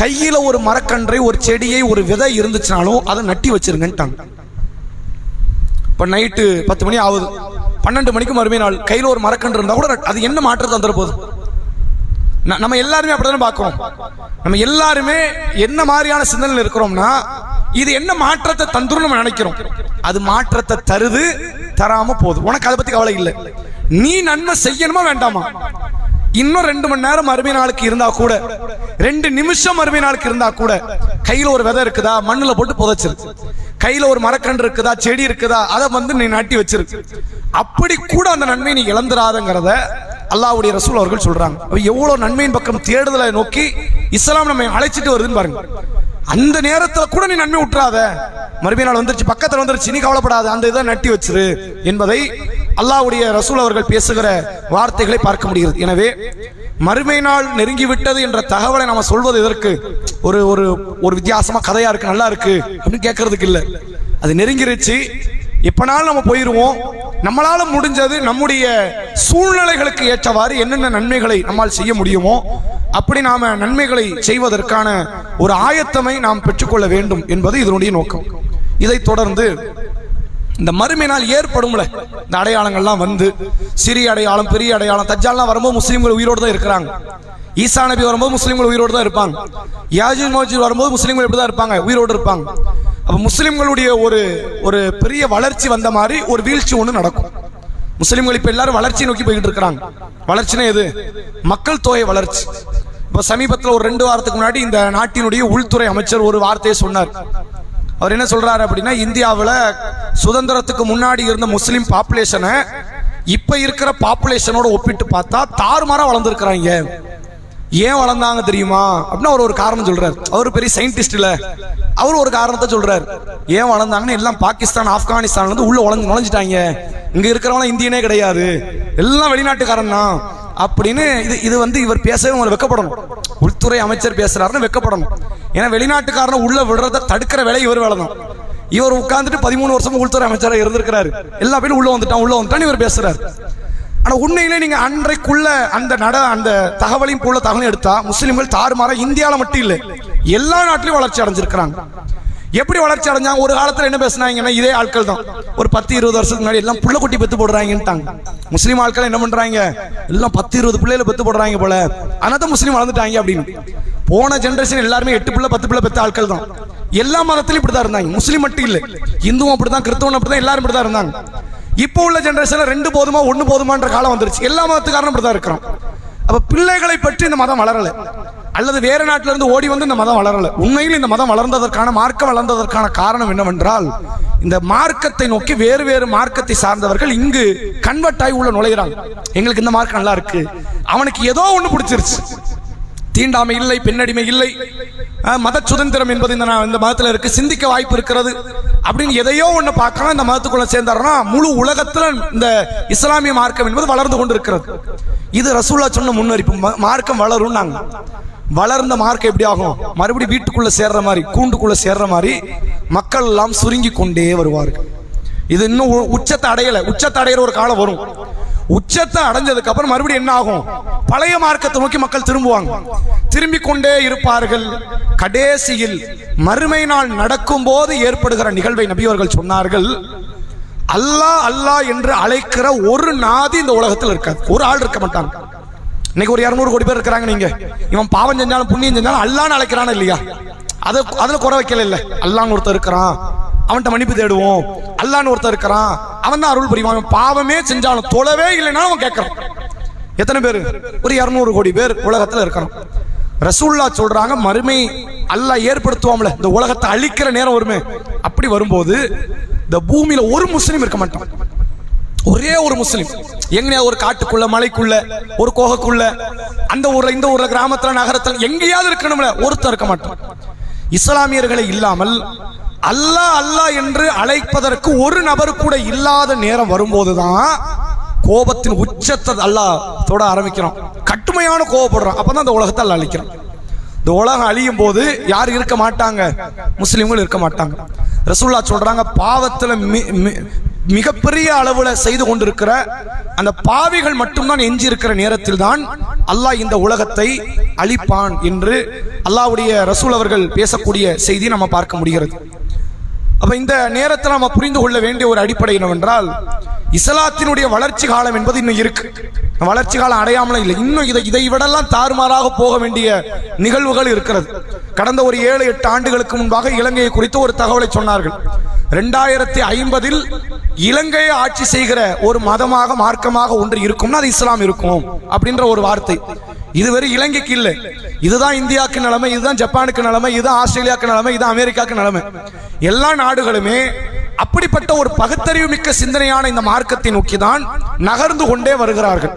A: கையில ஒரு மரக்கன்றை, ஒரு செடியை, ஒரு விதை இருந்துச்சுனாலும் அதை நட்டி வச்சிருங்கன்ட்டாங்க. இப்ப நைட்டு 10 மணி ஆகுது, 12 மணிக்கு மறுமை நாள், கையில ஒரு மரக்கன்று இருந்தா கூட அது என்ன மாற்றத்தை தந்துட போகுது? நம்ம எல்லாருமே அப்படிதான் பார்க்கிறோம். நம்ம எல்லாருமே என்ன மாதிரியான சிந்தனையில் இருக்கிறோம்னா, இது என்ன மாற்றத்தை தந்துரும் நம்ம நினைக்கிறோம். அது மாற்றத்தை தருது, தராம போகுது. உனக்கு அதை பத்தி கவலை இல்லை. நீ நன்மை செய்யணுமா வேண்டாமா? இன்னும் 2 மணி நேரம் மறுமை நாளுக்கு இருந்தா கூட, 2 நிமிஷம் மறுமை நாளுக்கு இருந்தா கூட, கையில ஒரு விதை இருக்குதா மண்ணுல போட்டு புதைச்சிரு, கையில ஒரு மரக்கன்று இருக்குதா, செடி இருக்குதா, அதை வந்து நீ நாட்டி வச்சிருக்கு. அப்படி கூட அந்த நன்மை நீ இழந்துராதங்கிறத அல்லாஹ்வுடைய ரசூல் அவர்கள் சொல்றாங்க. எவ்வளவு நன்மையின் பக்கம் தேடுதலை நோக்கி இஸ்லாம் நம்ம அழைச்சிட்டு வருதுன்னு பாருங்க. அந்த நேரத்துல கூட நீ நன்மை விட்டுறாத, மறுமை நாள் வந்துருச்சு, பக்கத்துல வந்துருச்சு, நீ கவலைப்படாத, அந்த இதை நட்டி வச்சிரு என்பதை அல்லாஹ்வுடைய ரசூல் அவர்கள் பேசுகிற வார்த்தைகளை பார்க்க முடிகிறது. எனவே மறுமை நாள் நெருங்கிவிட்டது என்ற தகவலை நாம சொல்வது எதற்கு? ஒரு ஒரு ஒரு வித்தியாசமா கதையா இருக்கு, நல்லா இருக்கு அப்படின்னு கேட்கறதுக்கு இல்லை. அது நெருங்கிருச்சு, எப்பனாலும் நம்ம போயிருவோம். நம்மளால முடிஞ்சது நம்முடைய சூழ்நிலைகளுக்கு ஏற்றவாறு என்னென்ன நன்மைகளை நம்மால் செய்ய முடியுமோ அப்படி நாம நன்மைகளை செய்வதற்கான ஒரு ஆயத்தமை நாம் பெற்றுக்கொள்ள வேண்டும் என்பது இதனுடைய நோக்கம். இதைத் தொடர்ந்து இந்த மறுமை நாள் ஏற்படும்ல, இந்த அடையாளங்கள்லாம் வந்து, சிறிய அடையாளம், பெரிய அடையாளம், தஜ்ஜால்லாம் வரும்போது முஸ்லீம்கள் உயிரோடு தான் இருக்கிறாங்க. ஈசா நபி வரும்போது முஸ்லீம்கள் உயிரோடு தான் இருப்பாங்க. யாஜூஜ் மஜூஜ் வரும்போது முஸ்லீம்கள் எப்படி தான் இருப்பாங்க, உயிரோடு இருப்பாங்க. அப்ப முஸ்லிம்களுடைய ஒரு பெரிய வளர்ச்சி வந்த மாதிரி ஒரு வீழ்ச்சி ஒன்று நடக்கும். முஸ்லிம்கள் இப்ப எல்லாரும் வளர்ச்சி நோக்கி போயிட்டு இருக்கிறாங்க. வளர்ச்சினா எது? மக்கள் தொகை வளர்ச்சி. இப்ப சமீபத்தில் ஒரு 2 வாரத்துக்கு முன்னாடி இந்த நாட்டினுடைய உள்துறை அமைச்சர் ஒரு வார்த்தையை சொன்னார். அவர் என்ன சொல்றாரு அப்படின்னா, இந்தியாவில் சுதந்திரத்துக்கு முன்னாடி இருந்த முஸ்லிம் பாப்புலேஷனை இப்ப இருக்கிற பாப்புலேஷனோட ஒப்பிட்டு பார்த்தா தாறுமாறா வளர்ந்துருக்கிறாங்க. ஏன் வளர்ந்தாங்க தெரியுமா அப்படின்னா அவர் ஒரு காரணம் சொல்றாரு. அவர் பெரிய சயின்டிஸ்ட் இல்ல, அவர் ஒரு காரணத்தை சொல்றாரு. ஏன் வளர்ந்தாங்கன்னு, எல்லாம் பாகிஸ்தான் ஆப்கானிஸ்தான்ல இருந்து உள்ள நுழைஞ்சிட்டாங்க, இங்க இருக்கிறவங்க இந்தியனே கிடையாது, எல்லாம் வெளிநாட்டுக்காரன் தான் அப்படின்னு. இது வந்து இவர் பேசவே ஒரு வெக்கப்படணும். உள்துறை அமைச்சர் பேசுறாருன்னு வெக்கப்படணும். ஏன்னா வெளிநாட்டுக்காரனை உள்ள விடுறத தடுக்கிற வேலை இவர் வேலை தான். இவர் உட்கார்ந்துட்டு 13 வருஷமா உள்துறை அமைச்சராக இருந்திருக்கிறாரு. எல்லா பேரும் உள்ள வந்துட்டான் இவர் பேசுறாரு. ஆனா உண்மையிலே நீங்க அன்றைக்குள்ள அந்த தகவலையும் போல தகவலையும் எடுத்தா முஸ்லிம்கள் தாறுமாறா இந்தியாவில மட்டும் இல்லை எல்லா நாட்டிலும் வளர்ச்சி அடைஞ்சிருக்கிறாங்க. எப்படி வளர்ச்சி அடைஞ்சாங்க? ஒரு காலத்துல என்ன பேசினாங்கன்னா, இதே ஆட்கள் தான் ஒரு 10-20 வருஷத்துக்கு முன்னாடி எல்லாம் புள்ள குட்டி பெத்து போடுறாங்கன்ட்டாங்க. முஸ்லீம் ஆட்கள் என்ன பண்றாங்க, எல்லாம் 10-20 பிள்ளைகளை பெத்து போடுறாங்க போல, அதனால முஸ்லீம் வளர்ந்துட்டாங்க அப்படின்னு. போன ஜெனரேஷன் எல்லாருமே 8 பிள்ளை 10 பிள்ளை பெத்த ஆட்கள் தான். எல்லா மதத்திலும் இப்படிதான் இருந்தாங்க. முஸ்லீம் மட்டும் இல்லை, இந்துவும் அப்படிதான், கிறிஸ்தவன் அப்படிதான், எல்லாரும் இப்படிதான் இருந்தாங்க. இப்போ உள்ள ஜெனரேஷன்ல 2 போதுமா 1 போதுமான்ற காலம் வந்துருச்சு. எல்லா மதத்துக்காரனும் இப்படிதான் இருக்கிறோம். அப்ப பிள்ளைகளை பற்றி இந்த மதம் வளரல, அல்லது வேற நாட்டில இருந்து ஓடி வந்து இந்த மதம் வளரல. உண்மையில் இந்த மதம் வளர்ந்ததற்கான, மார்க்கம் வளர்ந்ததற்கான காரணம் என்னவென்றால், இந்த மார்க்கத்தை நோக்கி வேறு வேறு மார்க்கத்தை சார்ந்தவர்கள் இங்கு கன்வெர்ட் ஆகி உள்ள நுழைகிறாங்க. எங்களுக்கு இந்த மார்க்கம் நல்லா இருக்கு, அவனுக்கு ஏதோ ஒண்ணு பிடிச்சிருச்சு. தீண்டாமை இல்லை, பெண்ணடிமை இல்லை, மத சுதந்திரம் என்பது இந்த மதத்தில் இருக்கு, சிந்திக்க வாய்ப்பு இருக்கிறது அப்படின்னு எதையோ ஒண்ணு பார்க்கலாம். இந்த மதத்துக்குள்ள சேர்ந்தாருன்னா முழு உலகத்துல இந்த இஸ்லாமிய மார்க்கம் என்பது வளர்ந்து கொண்டு இருக்கிறது. இது ரசூலுல்லாஹ் சொன்ன முன்னறிப்பு. மார்க்கம் வளரும். நாங்க வளர்ந்த மார்க்கம் எப்படி ஆகும்? மறுபடியும் வீட்டுக்குள்ள சேர்ற மாதிரி, கூண்டுக்குள்ள சேர்ற மாதிரி மக்கள் எல்லாம் சுருங்கி கொண்டே வருவார்கள். இது இன்னும் உச்சத்தை அடையல. உச்சத்தை அடையிற ஒரு காலம் வரும். உச்சத்தை அடைஞ்சதுக்கு அப்புறம் மறுபடியும் என்ன ஆகும்? பழைய மார்க்கத்தை நோக்கி மக்கள் திரும்புவாங்க. திரும்பிக் கொண்டே இருப்பார்கள். கடைசியில் மறுமை நாள் நடக்கும் போது ஏற்படுகிற நிகழ்வை நபி அவர்கள் சொன்னார்கள், அல்லாஹ் அல்லாஹ் என்று அழைக்கிற ஒரு நாதி இந்த உலகத்தில் இருக்காது. ஒரு ஆள் இருக்க மாட்டாங்க. இன்னைக்கு ஒரு 200 கோடி பேர் இருக்கிறாங்க. நீங்க இவன் பாவம் செஞ்சாலும் புண்ணியம் செஞ்சாலும் அல்லாஹ்னு அழைக்கிறான் இல்லையா? அதுல குறை வைக்கல. இல்ல, அல்லாஹ்னு ஒருத்தர் இருக்கிறான், அவன்கிட்ட மன்னிப்பு தேடுவோம். அல்லாஹ்னு ஒருத்தர் இருக்கிறான், அவன் தான் அருள் புரிவான். பாவமே செஞ்சாலும் தொழவே இல்லைன்னா அவன் கேட்கறான். எத்தனை பேர்? ஒரு 200 கோடி பேர் உலகத்துல இருக்கிறான். ரசூலுல்லாஹ் சொல்றாங்க, மறுமை அல்லாஹ் ஏற்படுத்துவாம்ல, இந்த உலகத்தை அழிக்கிற நேரம் வருமே, அப்படி வரும்போது இந்த பூமியில ஒரு முஸ்லிம் இருக்க மாட்டான். ஒரே ஒரு முஸ்லிம் எங்கேயா ஒரு காட்டுக்குள்ள, மலைக்குள்ள, ஒரு கோகக்குள்ள, அந்த ஊர்ல, இந்த ஊர்ல, கிராமத்துல, நகரத்துல எங்கேயாவது இருக்கணும்ல, ஒருத்தர் இருக்க மாட்டான். இஸ்லாமியர்களை இல்லாமல் அல்லாஹ் அல்லாஹ் என்று அழைப்பதற்கு ஒரு நபர் கூட இல்லாத நேரம் வரும்போதுதான் கோபத்தின் உச்சத்தை அல்லாஹ் தொட ஆரம்பிக்கிறான். கட்டுமையான கோபப்படுறான். அப்பதான் இந்த உலகத்தை அல்லாஹ் அழிக்கிறான். இந்த உலகம் அழியும் போது யார் இருக்க மாட்டாங்க? முஸ்லிம்கள் இருக்க மாட்டாங்க. ரசூலுல்லாஹ் சொல்றாங்க, பாவத்துல மிகப்பெரிய அளவுல செய்து கொண்டிருக்கிற அந்த பாவிகள் மட்டும்தான் எஞ்சி இருக்கிற நேரத்தில் தான் அல்லாஹ் இந்த உலகத்தை அழிப்பான் என்று அல்லாஹ்வுடைய ரசூல் அவர்கள் பேசக்கூடிய செய்தி நம்ம பார்க்க முடிகிறது. அப்ப இந்த நேரத்தில் நம்ம புரிந்து கொள்ள வேண்டிய ஒரு அடிப்படை என்னவென்றால், இஸ்லாத்தினுடைய வளர்ச்சி காலம் என்பது இன்னும் இருக்கு. வளர்ச்சி காலம் அடையாமலும் இல்லை. இன்னும் இதை விடலாம் தாறுமாறாக போக வேண்டிய நிகழ்வுகள் இருக்கிறது. கடந்த ஒரு 7-8 ஆண்டுகளுக்கு முன்பாக இலங்கையை குறித்து ஒரு தகவலை சொன்னார்கள். 2050 இலங்கையை ஆட்சி செய்கிற ஒரு மதமாக, மார்க்கமாக ஒன்று இருக்கும்னா அது இஸ்லாம் இருக்கும் அப்படின்ற ஒரு வார்த்தை. இதுவரை இலங்கைக்கு இல்லை. இதுதான் இந்தியாவுக்கு நிலைமை, இதுதான் ஜப்பானுக்கு நிலைமை, இதுதான் ஆஸ்திரேலியாவுக்கு நிலைமை, இதுதான் அமெரிக்காவுக்கு நிலைமை. எல்லா நாடுகளுமே அப்படிப்பட்ட ஒரு பகுத்தறிவு மிக்க சிந்தனையான இந்த மார்க்கத்தை நோக்கி தான் நகர்ந்து கொண்டே வருகிறார்கள்.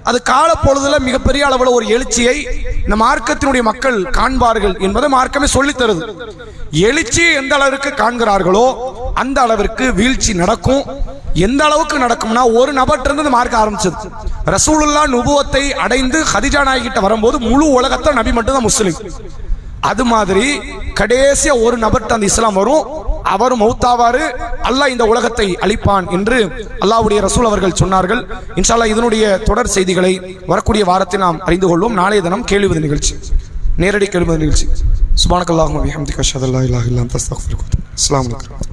A: அது காலப்பொழுதுல மிகப்பெரிய அளவில் ஒரு எழுச்சியை இந்த மார்க்கத்தினுடைய மக்கள் காண்பார்கள் என்பதை மார்க்கமே சொல்லித் தருது. எழுச்சியை எந்த அளவிற்கு காண்கிறார்களோ அந்த அளவிற்கு வீழ்ச்சி நடக்கும். எந்த அளவுக்கு நடக்கும்னா, ஒரு நபர்கிட்ட இருந்து மார்க்க ஆரம்பிச்சது. ரசூலுல்லாஹ் நுபுவத்தை அடைந்து ஹதீஜா நாயகி கிட்ட வரும்போது முழு உலகத்துல நபி மட்டும் தான் முஸ்லிம். அது மாதிரி கடைசியா ஒரு நபர்கிட்ட அந்த இஸ்லாம் வரும், அவர் மௌத்தாவாரு, அல்லாஹ் இந்த உலகத்தை அழிப்பான் என்று அல்லாஹ்வுடைய ரசூல் அவர்கள் சொன்னார்கள். இன்ஷா அல்லாஹ் இதனுடைய தொடர் செய்திகளை வரக்கூடிய வாரத்தில் நாம் அறிந்து கொள்வோம். நாளைய தினம் கேள்வி நிகழ்ச்சி, நேரடி கேள்வி நிகழ்ச்சி. சுப்ஹானக்கல்லாஹும்ம வபிஹம்திக அஷ்ஹது அல்லா இலாஹா இல்லா அன்த அஸ்தக்ஃபிருக்க வ அத்தூபு இலைக். அஸ்ஸலாமு அலைக்கும்.